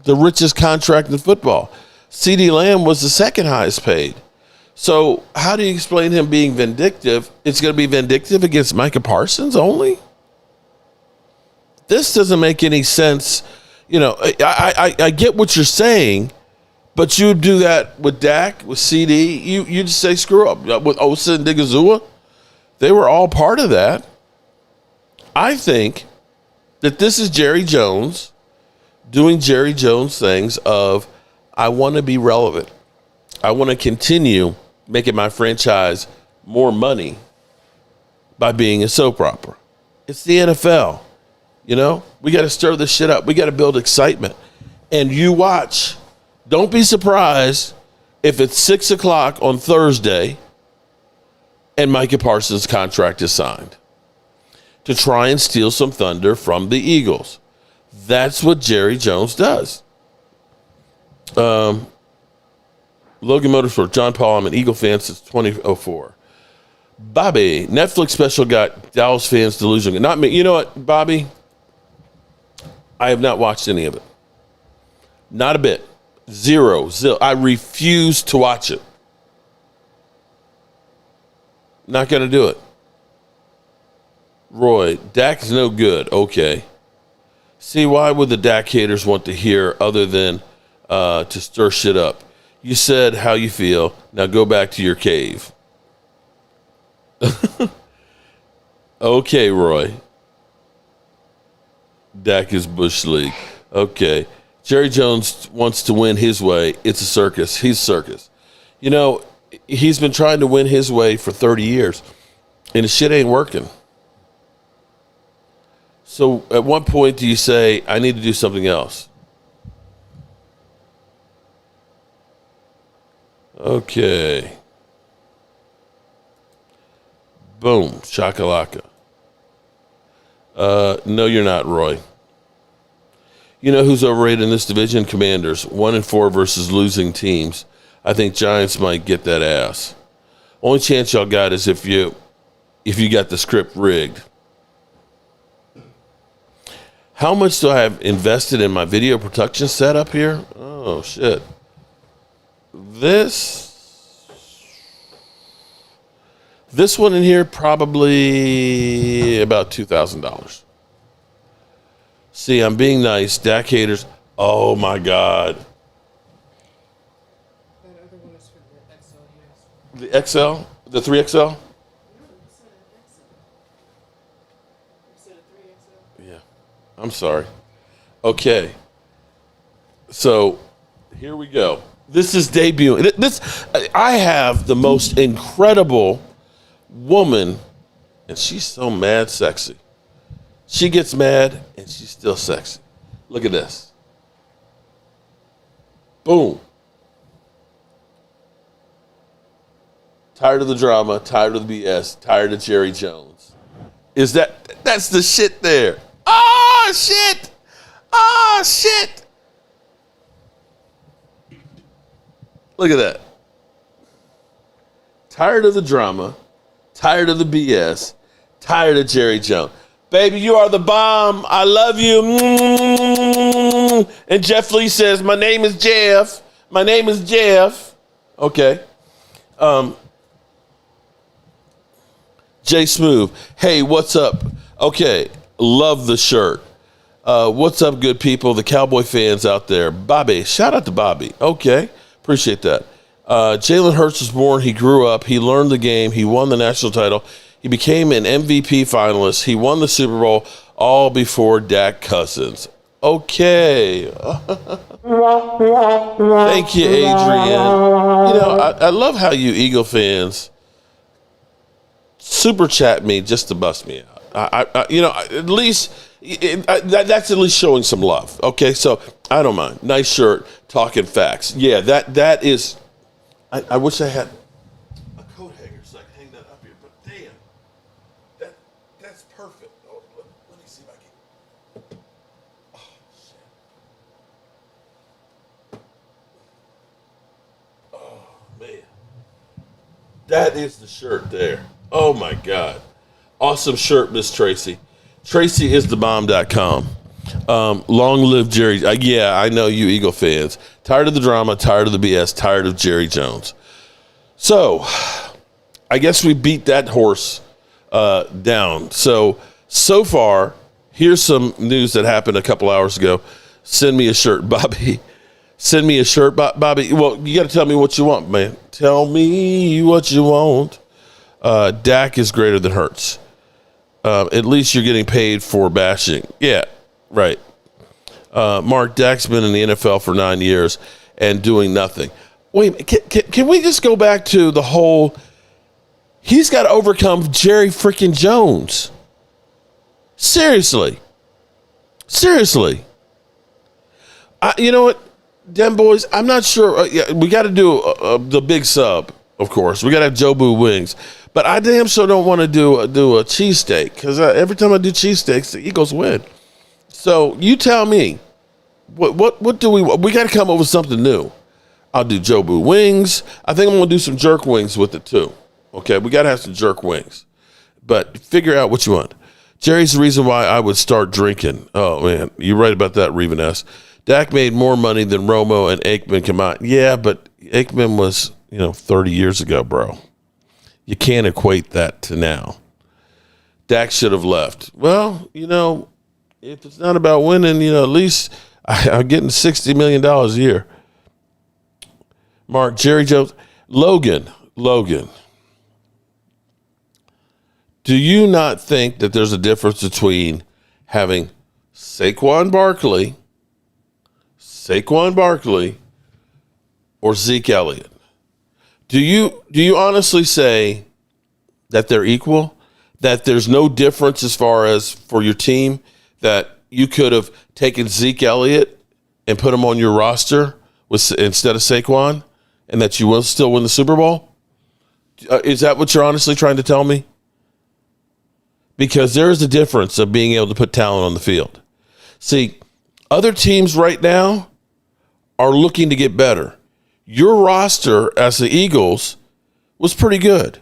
the richest contract in football. CeeDee Lamb was the 2nd highest paid. So how do you explain him being vindictive? It's going to be vindictive against Micah Parsons only? This doesn't make any sense. You know, I get what you're saying, but you would do that with Dak, with CD. You just say screw up. With Osa and Digazua, they were all part of that. I think that this is Jerry Jones doing Jerry Jones things of, I want to be relevant. I want to continue making my franchise more money by being a soap opera. It's the NFL. You know, we got to stir this shit up. We got to build excitement. And you watch. Don't be surprised if it's 6 o'clock on Thursday and Micah Parsons' contract is signed to try and steal some thunder from the Eagles. That's what Jerry Jones does. Logan Motorsport, John Paul, I'm an Eagle fan since 2004. Bobby, Netflix special got Dallas fans delusional. Not me. You know what, Bobby? I have not watched any of it. Not a bit. Zero. I refuse to watch it. Not going to do it. Roy, Dak is no good. Okay. See, why would the Dak haters want to hear other than to stir shit up? You said how you feel. Now go back to your cave. Okay, Roy. Dak is Bush League. Okay. Jerry Jones wants to win his way. It's a circus. He's circus. You know, he's been trying to win his way for 30 years, and the shit ain't working. So at what point do you say, I need to do something else? Okay. Boom. Shakalaka. No, you're not, Roy. You know who's overrated in this division? Commanders. 1-4 versus losing teams. I think Giants might get that ass. Only chance y'all got is if you got the script rigged. How much do I have invested in my video production setup here? Oh, shit. This one in here, probably about $2,000. See, I'm being nice. Dak haters. Oh, my God. That other one is for the XL, yes. The XL? The 3XL? No, you said an XL. You said a 3XL? Yeah. I'm sorry. Okay. So, here we go. This is debuting. I have the most incredible woman, and she's so mad sexy. She gets mad, and she's still sexy. Look at this. Boom. Tired of the drama, tired of the BS, tired of Jerry Jones. That's the shit there. Oh, shit. Oh, shit. Look at that. Tired of the drama, tired of the BS, tired of Jerry Jones. Baby, you are the bomb. I love you. And Jeff Lee says, my name is Jeff. My name is Jeff. Okay. Jay Smooth. Hey, what's up? Okay. Love the shirt. What's up, good people? The Cowboy fans out there. Bobby. Shout out to Bobby. Okay. Appreciate that. Jalen Hurts was born. He grew up. He learned the game. He won the national title. He became an MVP finalist. He won the Super Bowl all before Dak Cousins. Okay. Thank you, Adrian. You know, I love how you Eagle fans super chat me just to bust me out. At least that's at least showing some love. Okay, so I don't mind. Nice shirt, talking facts. Yeah, that is. I wish I had a coat hanger so I can hang that up here. But damn, that's perfect. Oh, let me see if I can. Oh shit. Oh man, that is the shirt there. Oh my God, awesome shirt, Miss Tracy. Tracy is thebomb.com. Long live Jerry. Yeah, I know you Eagle fans. Tired of the drama, tired of the BS, tired of Jerry Jones. So, I guess we beat that horse down. So far, here's some news that happened a couple hours ago. Send me a shirt, Bobby. Send me a shirt, Bobby. Well, you got to tell me what you want, man. Tell me what you want. Dak is greater than Hurts. At least you're getting paid for bashing. Yeah, right. Mark, Dak's been in the NFL for 9 years and doing nothing. Wait, can we just go back to the whole, he's got to overcome Jerry freaking Jones. Seriously. You know what, them boys, I'm not sure. We got to do the big sub, of course. We got to have Jobu wings. But I damn sure don't want to do a cheesesteak because every time I do cheesesteaks, the Eagles win. So you tell me, what do we got to come up with something new. I'll do Jobu wings. I think I'm going to do some jerk wings with it too. Okay, we got to have some jerk wings. But figure out what you want. Jerry's the reason why I would start drinking. Oh, man, you're right about that, Reven S. Dak made more money than Romo and Aikman combined. Yeah, but Aikman was, 30 years ago, bro. You can't equate that to now. Dak should have left. Well, if it's not about winning, at least I'm getting $60 million a year. Mark, Jerry Jones, Logan. Do you not think that there's a difference between having Saquon Barkley, or Zeke Elliott? Do you honestly say that they're equal? That there's no difference as far as for your team, that you could have taken Zeke Elliott and put him on your roster instead of Saquon, and that you will still win the Super Bowl? Is that what you're honestly trying to tell me? Because there is a difference of being able to put talent on the field. See, other teams right now are looking to get better. Your roster as the Eagles was pretty good. It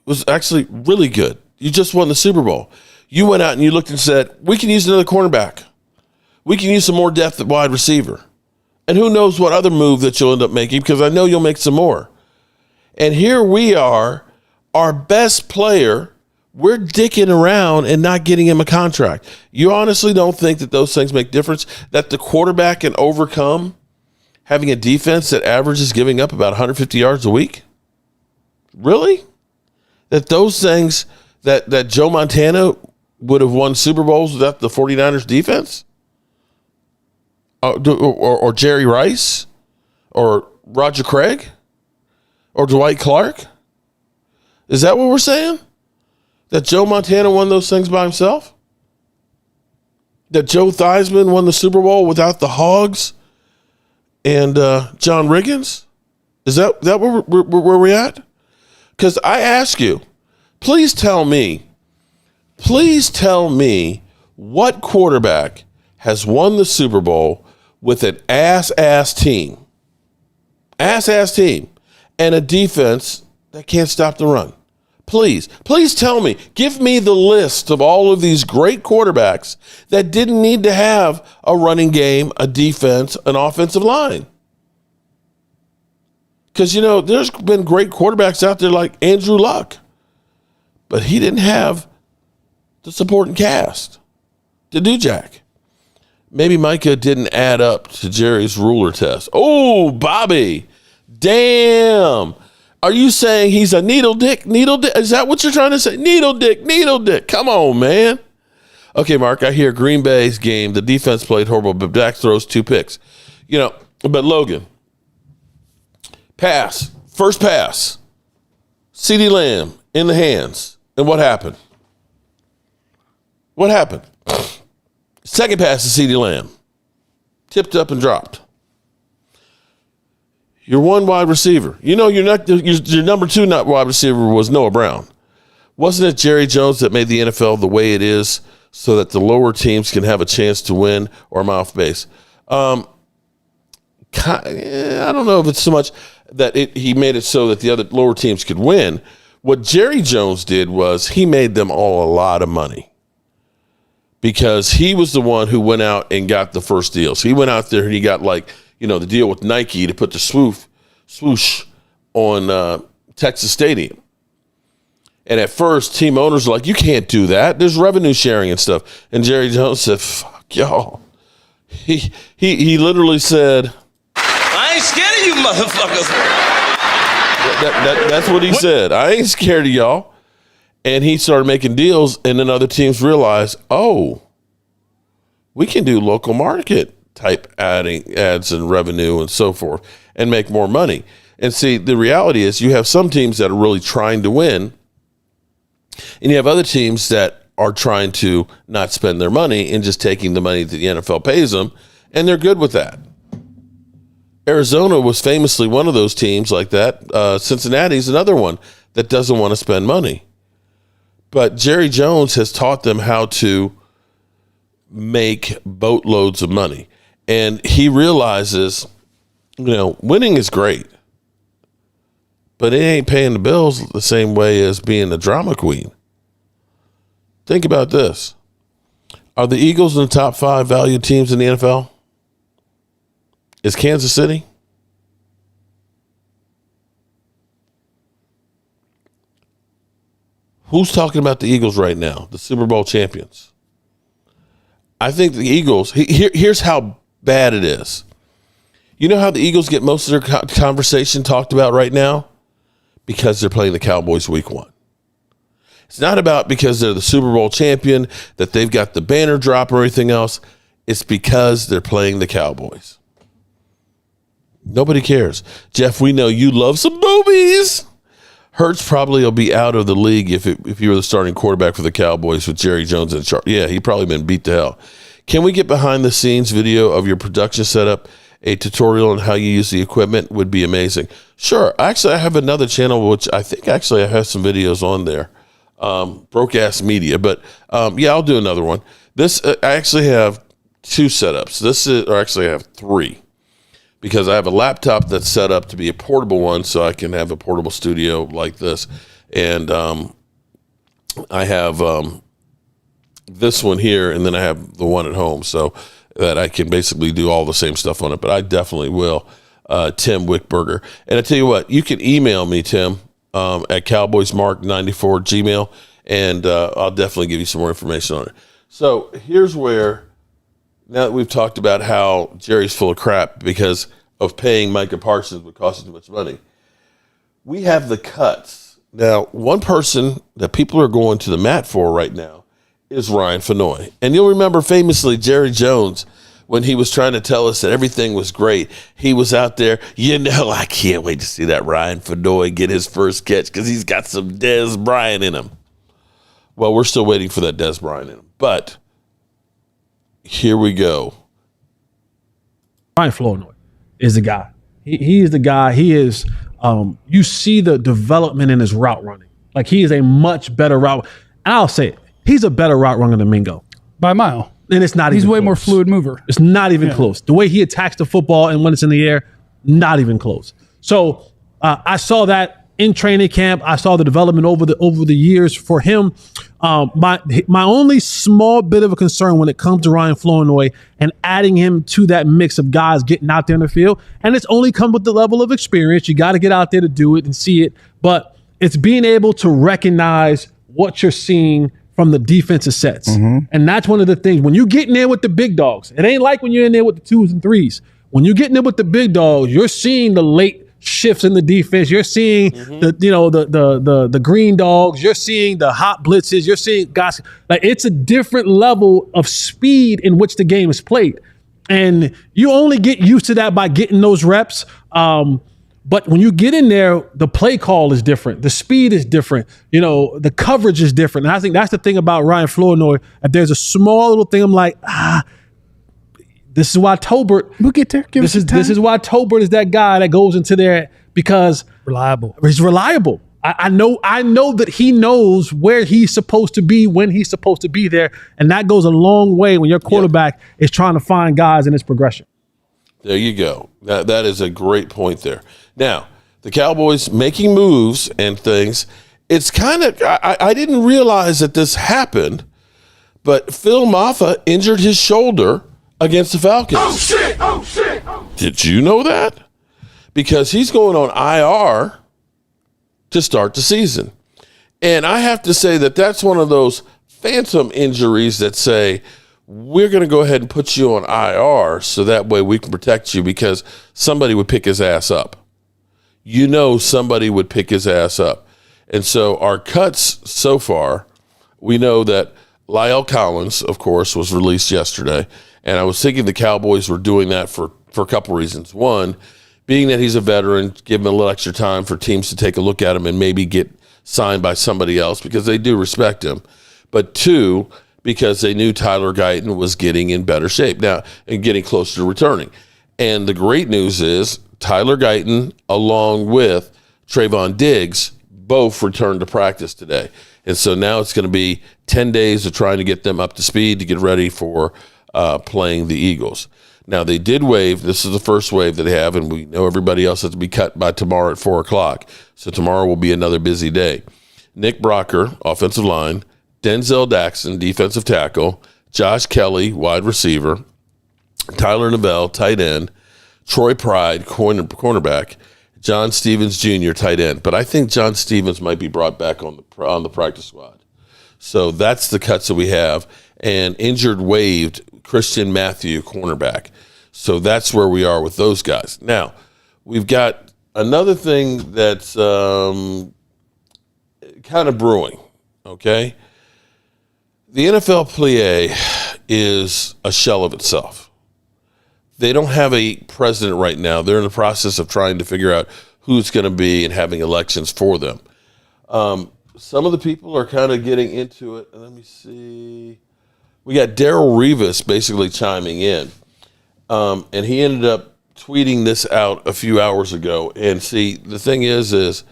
was actually really good. You just won the Super Bowl. You went out and you looked and said, we can use another cornerback. We can use some more depth at wide receiver. And who knows what other move that you'll end up making, because I know you'll make some more. And here we are, our best player, we're dicking around and not getting him a contract. You honestly don't think that those things make difference? That the quarterback can overcome having a defense that averages giving up about 150 yards a week? Really? That those things, that Joe Montana would have won Super Bowls without the 49ers defense? Or Jerry Rice? Or Roger Craig? Or Dwight Clark? Is that what we're saying? That Joe Montana won those things by himself? That Joe Theismann won the Super Bowl without the Hogs and John Riggins? Is that where we're at? Because I ask you, please tell me what quarterback has won the Super Bowl with an ass team, and a defense that can't stop the run. Please tell me. Give me the list of all of these great quarterbacks that didn't need to have a running game, a defense, an offensive line. Because, there's been great quarterbacks out there like Andrew Luck, but he didn't have the supporting cast to do jack. Maybe Micah didn't add up to Jerry's ruler test. Oh, Bobby. Damn. Are you saying he's a needle dick? Is that what you're trying to say? Needle dick. Come on, man. Okay, Mark, I hear Green Bay's game. The defense played horrible, but Dak throws 2 picks. But Logan, first pass, CeeDee Lamb in the hands. And what happened? Second pass to CeeDee Lamb. Tipped up and dropped. Your one wide receiver. Your number 2 wide receiver was Noah Brown. Wasn't it Jerry Jones that made the NFL the way it is so that the lower teams can have a chance to win, or am I off base? I don't know if it's so much that he made it so that the other lower teams could win. What Jerry Jones did was he made them all a lot of money, because he was the one who went out and got the first deals. He went out there and he got the deal with Nike to put the swoosh on Texas Stadium. And at first, team owners were like, you can't do that. There's revenue sharing and stuff. And Jerry Jones said, fuck y'all. He literally said, I ain't scared of you motherfuckers. That's what he said. I ain't scared of y'all. And he started making deals, and then other teams realized, we can do local market type ads and revenue and so forth and make more money. And see, the reality is you have some teams that are really trying to win, and you have other teams that are trying to not spend their money and just taking the money that the NFL pays them, and they're good with that. Arizona was famously one of those teams like that. Cincinnati's another one that doesn't want to spend money. But Jerry Jones has taught them how to make boatloads of money. And he realizes, winning is great, but it ain't paying the bills the same way as being a drama queen. Think about this. Are the Eagles in the top 5 valued teams in the NFL? Is Kansas City? Who's talking about the Eagles right now? The Super Bowl champions. I think the Eagles, here's how bad it is. You know how the Eagles get most of their conversation talked about right now? Because they're playing the Cowboys week 1. It's not about because they're the Super Bowl champion that they've got the banner drop or anything else. It's because they're playing the Cowboys. Nobody cares. Jeff, we know you love some boobies. Hurts probably will be out of the league if you were the starting quarterback for the Cowboys with Jerry Jones in charge. Yeah, he'd probably been beat to hell. Can we get behind the scenes video of your production setup? A tutorial on how you use the equipment would be amazing. Sure. Actually, I have another channel, which I think actually I have some videos on there. Broke Ass Media. But yeah, I'll do another one. This, I actually have 2 setups. I have 3. Because I have a laptop that's set up to be a portable one, so I can have a portable studio like this. And I have this one here, and then I have the one at home, so that I can basically do all the same stuff on it. But I definitely will, Tim Wickberger. And I tell you what, you can email me, Tim, at cowboysmark94@gmail.com, and I'll definitely give you some more information on it. So here's where, now that we've talked about how Jerry's full of crap because of paying Micah Parsons would cost too much money, we have the cuts. Now, one person that people are going to the mat for right now is Ryan Fenoy. And you'll remember famously Jerry Jones, when he was trying to tell us that everything was great, he was out there, I can't wait to see that Ryan Fenoy get his first catch because he's got some Dez Bryant in him. Well, we're still waiting for that Dez Bryant in him. But here we go. Ryan Flournoy is the guy. He is the guy. He is, you see the development in his route running. Like, he is a much better route. And I'll say it, he's a better route runner than Mingo. By a mile. And it's not even He's way close. more fluid mover. It's not even close. The way he attacks the football and when it's in the air, not even close. So I saw that in training camp. I saw the development over the years for him. My only small bit of a concern when it comes to Ryan Flournoy and adding him to that mix of guys getting out there in the field, and it's only come with the level of experience. You got to get out there to do it and see it, but it's being able to recognize what you're seeing from the defensive sets. Mm-hmm. And that's one of the things. When you get in there with the big dogs, it ain't like when you're in there with the 2s and 3s. When you get in there with the big dogs, you're seeing the late shifts in the defense. You're seeing the green dogs. You're seeing the hot blitzes. You're seeing guys. Like, it's a different level of speed in which the game is played. And you only get used to that by getting those reps. But when you get in there, the play call is different. The speed is different. The coverage is different. And I think that's the thing about Ryan Flournoy. If there's a small little thing, I'm like, this is why Tolbert. We'll get there. This is why Tolbert is that guy that goes into there, because reliable. He's reliable. I know that he knows where he's supposed to be when he's supposed to be there, and that goes a long way when your quarterback is trying to find guys in his progression. There you go. That is a great point there. Now, the Cowboys making moves and things, it's kind of, I didn't realize that this happened, but Phil Maffa injured his shoulder against the Falcons. Oh, shit! Oh, shit! Oh. Did you know that? Because he's going on IR to start the season. And I have to say that that's one of those phantom injuries that say, we're going to go ahead and put you on IR so that way we can protect you, because somebody would pick his ass up. Somebody would pick his ass up. And so our cuts so far, we know that La'el Collins, of course, was released yesterday. And I was thinking the Cowboys were doing that for a couple reasons. One, being that he's a veteran, give him a little extra time for teams to take a look at him and maybe get signed by somebody else because they do respect him. But 2, because they knew Tyler Guyton was getting in better shape now and getting closer to returning. And the great news is Tyler Guyton, along with Trayvon Diggs, both returned to practice today. And so now it's going to be 10 days of trying to get them up to speed to get ready for playing the Eagles. Now, they did waive. This is the first wave that they have, and we know everybody else has to be cut by tomorrow at 4 o'clock. So tomorrow will be another busy day. Nick Brocker, offensive line. Denzel Daxon, defensive tackle. Josh Kelly, wide receiver. Tyler Neville, tight end. Troy Pride, cornerback. John Stevens Jr., tight end. But I think John Stevens might be brought back on the practice squad. So that's the cuts that we have. And injured waived Christian Matthew, cornerback. So that's where we are with those guys. Now, we've got another thing that's kind of brewing. okay? The NFLPA is a shell of itself. They don't have a president right now. They're in the process of trying to figure out who's going to be and having elections for them. Some of the people are kind of getting into it. Let me see. We got Darrelle Revis basically chiming in. And he ended up tweeting this out a few hours ago. And see, the thing is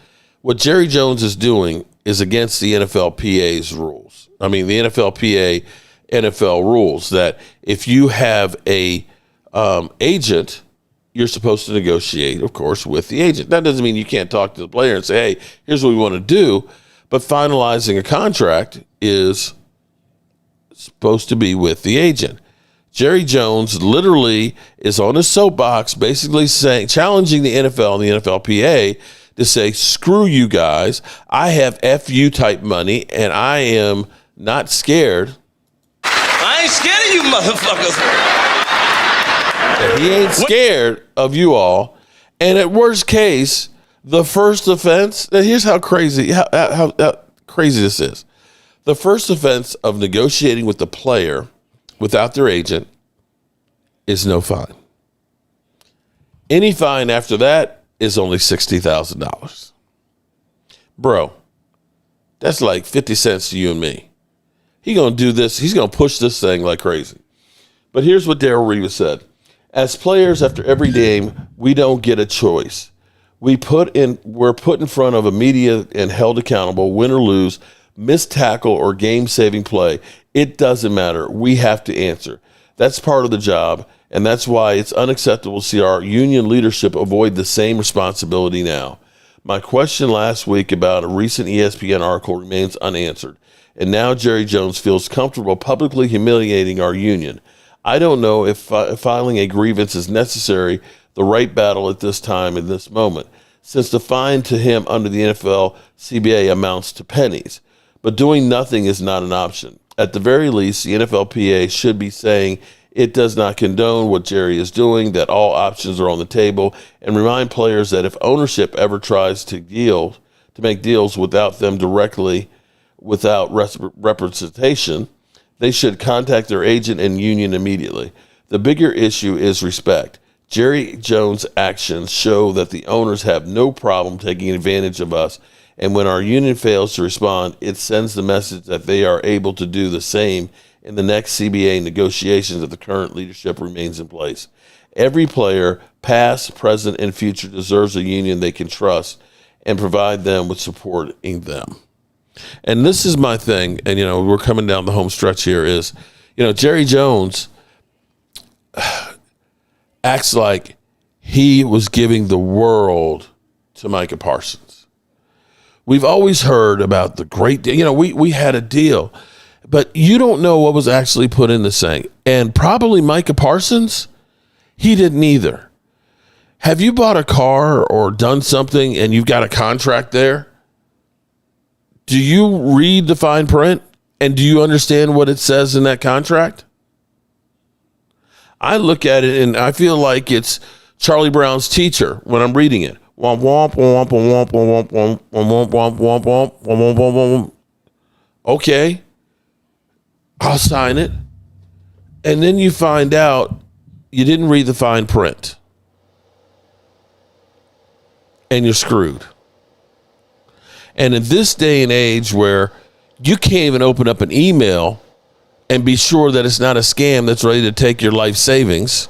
what Jerry Jones is doing is against the NFLPA's rules. I mean, the NFLPA, NFL rules that if you have a agent, you're supposed to negotiate, of course, with the agent. That doesn't mean you can't talk to the player and say, hey, here's what we want to do. But finalizing a contract is supposed to be with the agent. Jerry Jones literally is on his soapbox basically challenging the NFL and the NFLPA to say, screw you guys. I have FU type money and I am not scared. I ain't scared of you motherfuckers. And he ain't scared of you all. And at worst case, the first offense, here's how crazy this is. The first offense of negotiating with the player without their agent is no fine. Any fine after that is only $60,000. Bro, that's like 50 cents to you and me. He's going to do this. He's going to push this thing like crazy. But here's what Darrelle Revis said. As players after every game, we don't get a choice. We're put in front of a media and held accountable, win or lose, missed tackle or game-saving play. It doesn't matter. We have to answer. That's part of the job, and that's why it's unacceptable to see our union leadership avoid the same responsibility now. My question last week about a recent ESPN article remains unanswered, and now Jerry Jones feels comfortable publicly humiliating our union. I don't know if filing a grievance is necessary, the right battle at this time in this moment, since the fine to him under the NFLPA amounts to pennies. But doing nothing is not an option. At the very least, the NFLPA should be saying it does not condone what Jerry is doing, that all options are on the table, and remind players that if ownership ever tries to make deals without them directly, without representation, they should contact their agent and union immediately. The bigger issue is respect. Jerry Jones' actions show that the owners have no problem taking advantage of us, and when our union fails to respond, it sends the message that they are able to do the same in the next CBA negotiations if the current leadership remains in place. Every player, past, present, and future, deserves a union they can trust and provide them with supporting them. And this is my thing, and we're coming down the home stretch here, is Jerry Jones acts like he was giving the world to Micah Parsons. We've always heard about the great deal. We had a deal, but you don't know what was actually put in the thing. And probably Micah Parsons, he didn't either. Have you bought a car or done something and you've got a contract there? Do you read the fine print and do you understand what it says in that contract? I look at it and I feel like it's Charlie Brown's teacher when I'm reading it. Womp womp womp womp womp womp womp womp womp womp womp womp womp. Okay, I'll sign it. And then you find out you didn't read the fine print. And you're screwed. And in this day and age where you can't even open up an email and be sure that it's not a scam that's ready to take your life savings,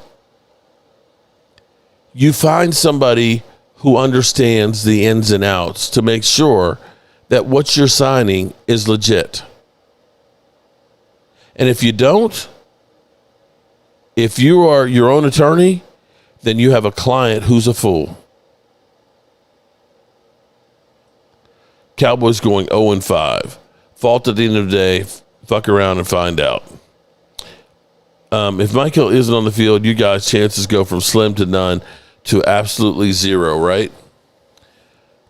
you find somebody who understands the ins and outs to make sure that what you're signing is legit. And if you don't, if you are your own attorney, then you have a client who's a fool. Cowboys going 0-5. Fault at the end of the day, fuck around and find out. If Michael isn't on the field, you guys' chances go from slim to none to absolutely zero, right?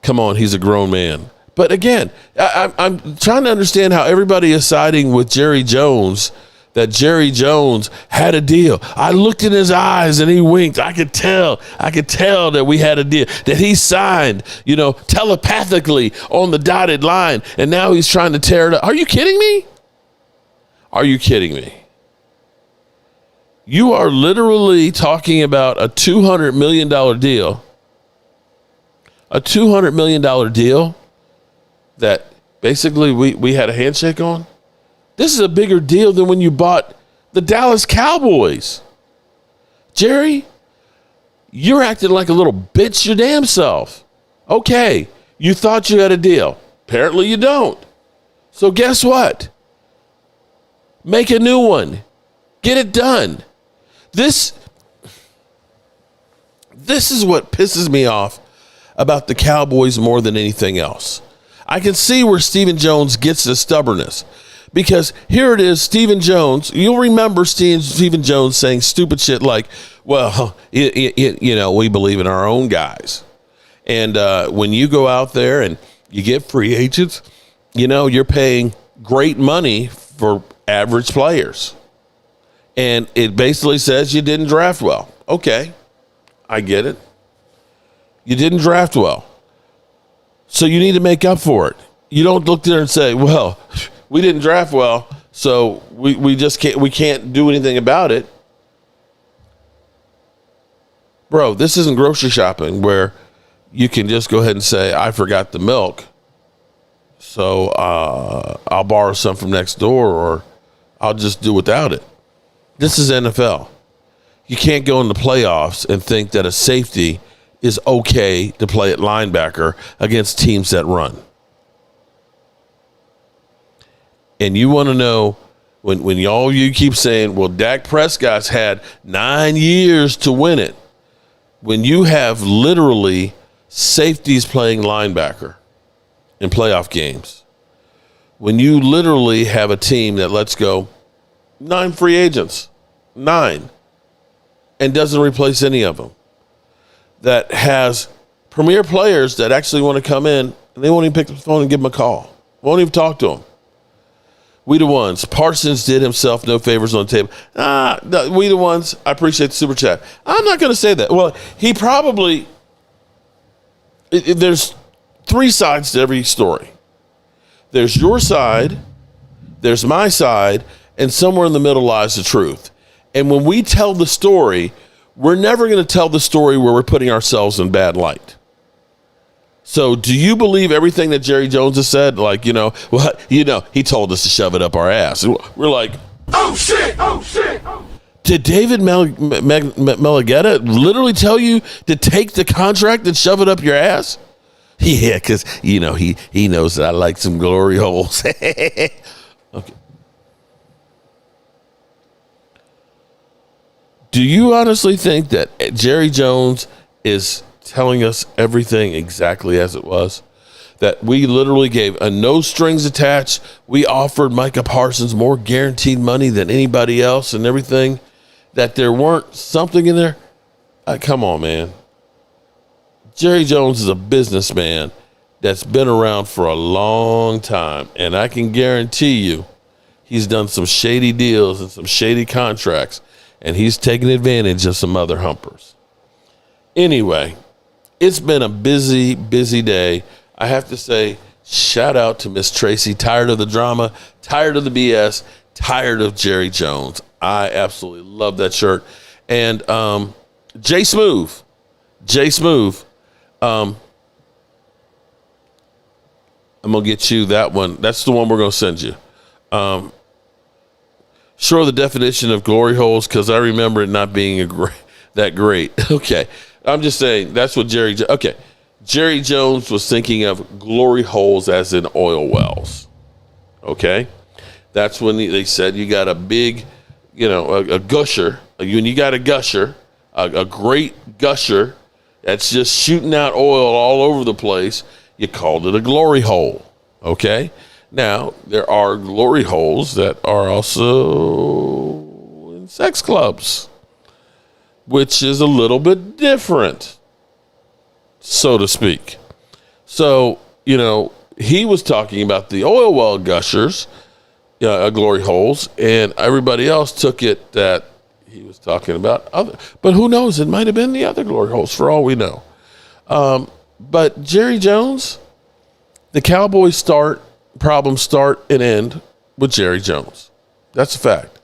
Come on, he's a grown man. But again, I'm trying to understand how everybody is siding with Jerry Jones that Jerry Jones had a deal. I looked in his eyes and he winked. I could tell that we had a deal, that he signed, telepathically on the dotted line, and now he's trying to tear it up. Are you kidding me? Are you kidding me? You are literally talking about a $200 million deal. A $200 million deal that basically we had a handshake on. This is a bigger deal than when you bought the Dallas Cowboys. Jerry, you're acting like a little bitch your damn self. Okay, you thought you had a deal. Apparently you don't. So guess what? Make a new one. Get it done. This is what pisses me off about the Cowboys more than anything else. I can see where Stephen Jones gets the stubbornness. Because here it is, Stephen Jones. You'll remember Stephen Jones saying stupid shit like, well, we believe in our own guys. And when you go out there and you get free agents, you're paying great money for average players. And it basically says you didn't draft well. Okay, I get it. You didn't draft well. So you need to make up for it. You don't look there and say, well, we didn't draft well, so we just can't do anything about it. Bro, this isn't grocery shopping where you can just go ahead and say, I forgot the milk, so I'll borrow some from next door, or I'll just do without it. This is NFL. You can't go in the playoffs and think that a safety is okay to play at linebacker against teams that run. And you want to know when you keep saying, well, Dak Prescott's had 9 years to win it. When you have literally safeties playing linebacker in playoff games, when you literally have a team that lets go 9 free agents, 9, and doesn't replace any of them, that has premier players that actually want to come in and they won't even pick up the phone and give them a call, won't even talk to them. We the ones. Parsons did himself no favors on the table. No, we the ones. I appreciate the super chat. I'm not going to say that. Well, he probably. There's 3 sides to every story. There's your side, there's my side, and somewhere in the middle lies the truth. And when we tell the story, we're never going to tell the story where we're putting ourselves in bad light. So do you believe everything that Jerry Jones has said? Like, he told us to shove it up our ass. We're like, oh, shit, oh, shit. Did David Melagetta literally tell you to take the contract and shove it up your ass? Yeah, because, he knows that I like some glory holes. Okay. Do you honestly think that Jerry Jones is telling us everything exactly as it was? That we literally gave a no strings attached. We offered Micah Parsons more guaranteed money than anybody else and everything. That there weren't something in there. Come on, man. Jerry Jones is a businessman that's been around for a long time. And I can guarantee you he's done some shady deals and some shady contracts. And he's taking advantage of some other humpers. Anyway, it's been a busy, busy day. I have to say, shout out to Miss Tracy. Tired of the drama, tired of the BS, tired of Jerry Jones. I absolutely love that shirt. And Jay Smooth, I'm going to get you that one. That's the one we're going to send you. Sure, the definition of glory holes, because I remember it not being that great. Okay. I'm just saying that's what Jerry Jones was thinking of glory holes as in oil wells. Okay. That's when they said you got a big, a gusher. When you got a gusher, a great gusher that's just shooting out oil all over the place, you called it a glory hole. Okay. Now, there are glory holes that are also in sex clubs, which is a little bit different, so to speak. So, he was talking about the oil well gushers, glory holes, and everybody else took it that he was talking about other. But who knows? It might have been the other glory holes for all we know. But Jerry Jones, the Cowboys problems start and end with Jerry Jones. That's a fact.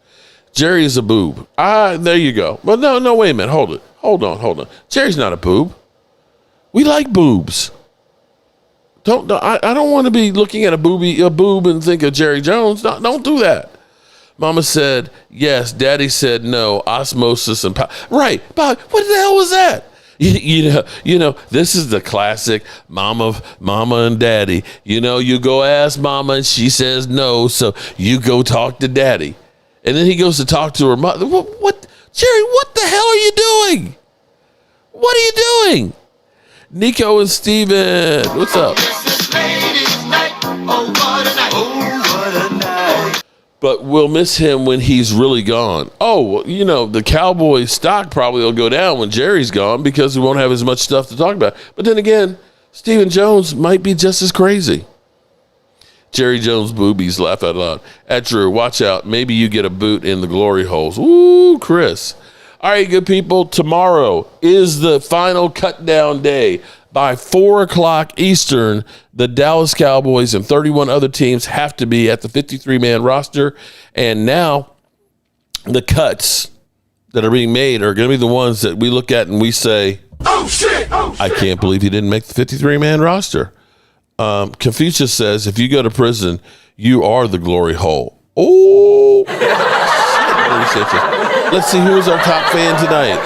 Jerry is a boob. There you go. But no, wait a minute. Hold on. Jerry's not a boob. We like boobs. I don't want to be looking at a boob and think of Jerry Jones. Don't do that. Mama said yes. Daddy said no. Osmosis and power. Right. But what the hell was that? You know, this is the classic mama and daddy. You go ask mama and she says no, so you go talk to daddy. And then he goes to talk to her mother. What Jerry, what the hell are you doing? What are you doing? Nico and Steven, what's up? But we'll miss him when he's really gone. Oh, the Cowboys stock probably will go down when Jerry's gone because we won't have as much stuff to talk about. But then again, Stephen Jones might be just as crazy. Jerry Jones boobies, laugh out loud. At Drew, watch out. Maybe you get a boot in the glory holes. Ooh, Chris. All right, good people. Tomorrow is the final cut down day. By 4 o'clock Eastern, the Dallas Cowboys and 31 other teams have to be at the 53-man roster. And now the cuts that are being made are going to be the ones that we look at and we say, oh, shit. I can't believe he didn't make the 53-man roster. Confucius says, if you go to prison, you are the glory hole. Oh. Let's see who's our top fan tonight.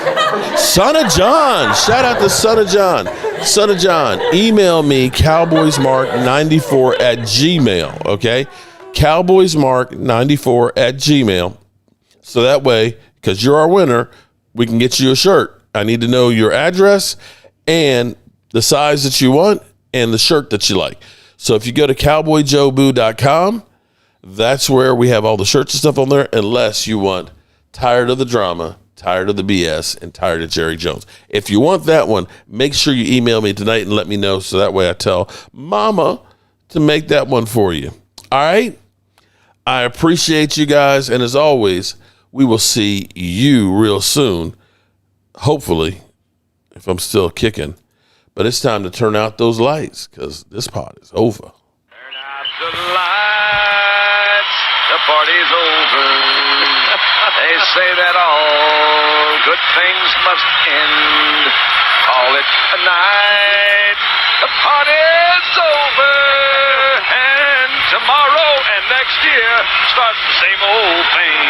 Son of John. Shout out to Son of John. Son of John, email me cowboysmark94@gmail, okay? Cowboysmark94@gmail. So that way, because you're our winner, we can get you a shirt. I need to know your address and the size that you want and the shirt that you like. So if you go to cowboyjoeboo.com, that's where we have all the shirts and stuff on there, unless you want tired of the drama, tired of the BS, and tired of Jerry Jones. If you want that one, make sure you email me tonight and let me know so that way I tell Mama to make that one for you. All right? I appreciate you guys, and as always, we will see you real soon, hopefully, if I'm still kicking. But it's time to turn out those lights because this part is over. Turn out the lights, the party's over. They say that all good things must end. Call it a night. The party's over. And tomorrow and next year starts the same old thing.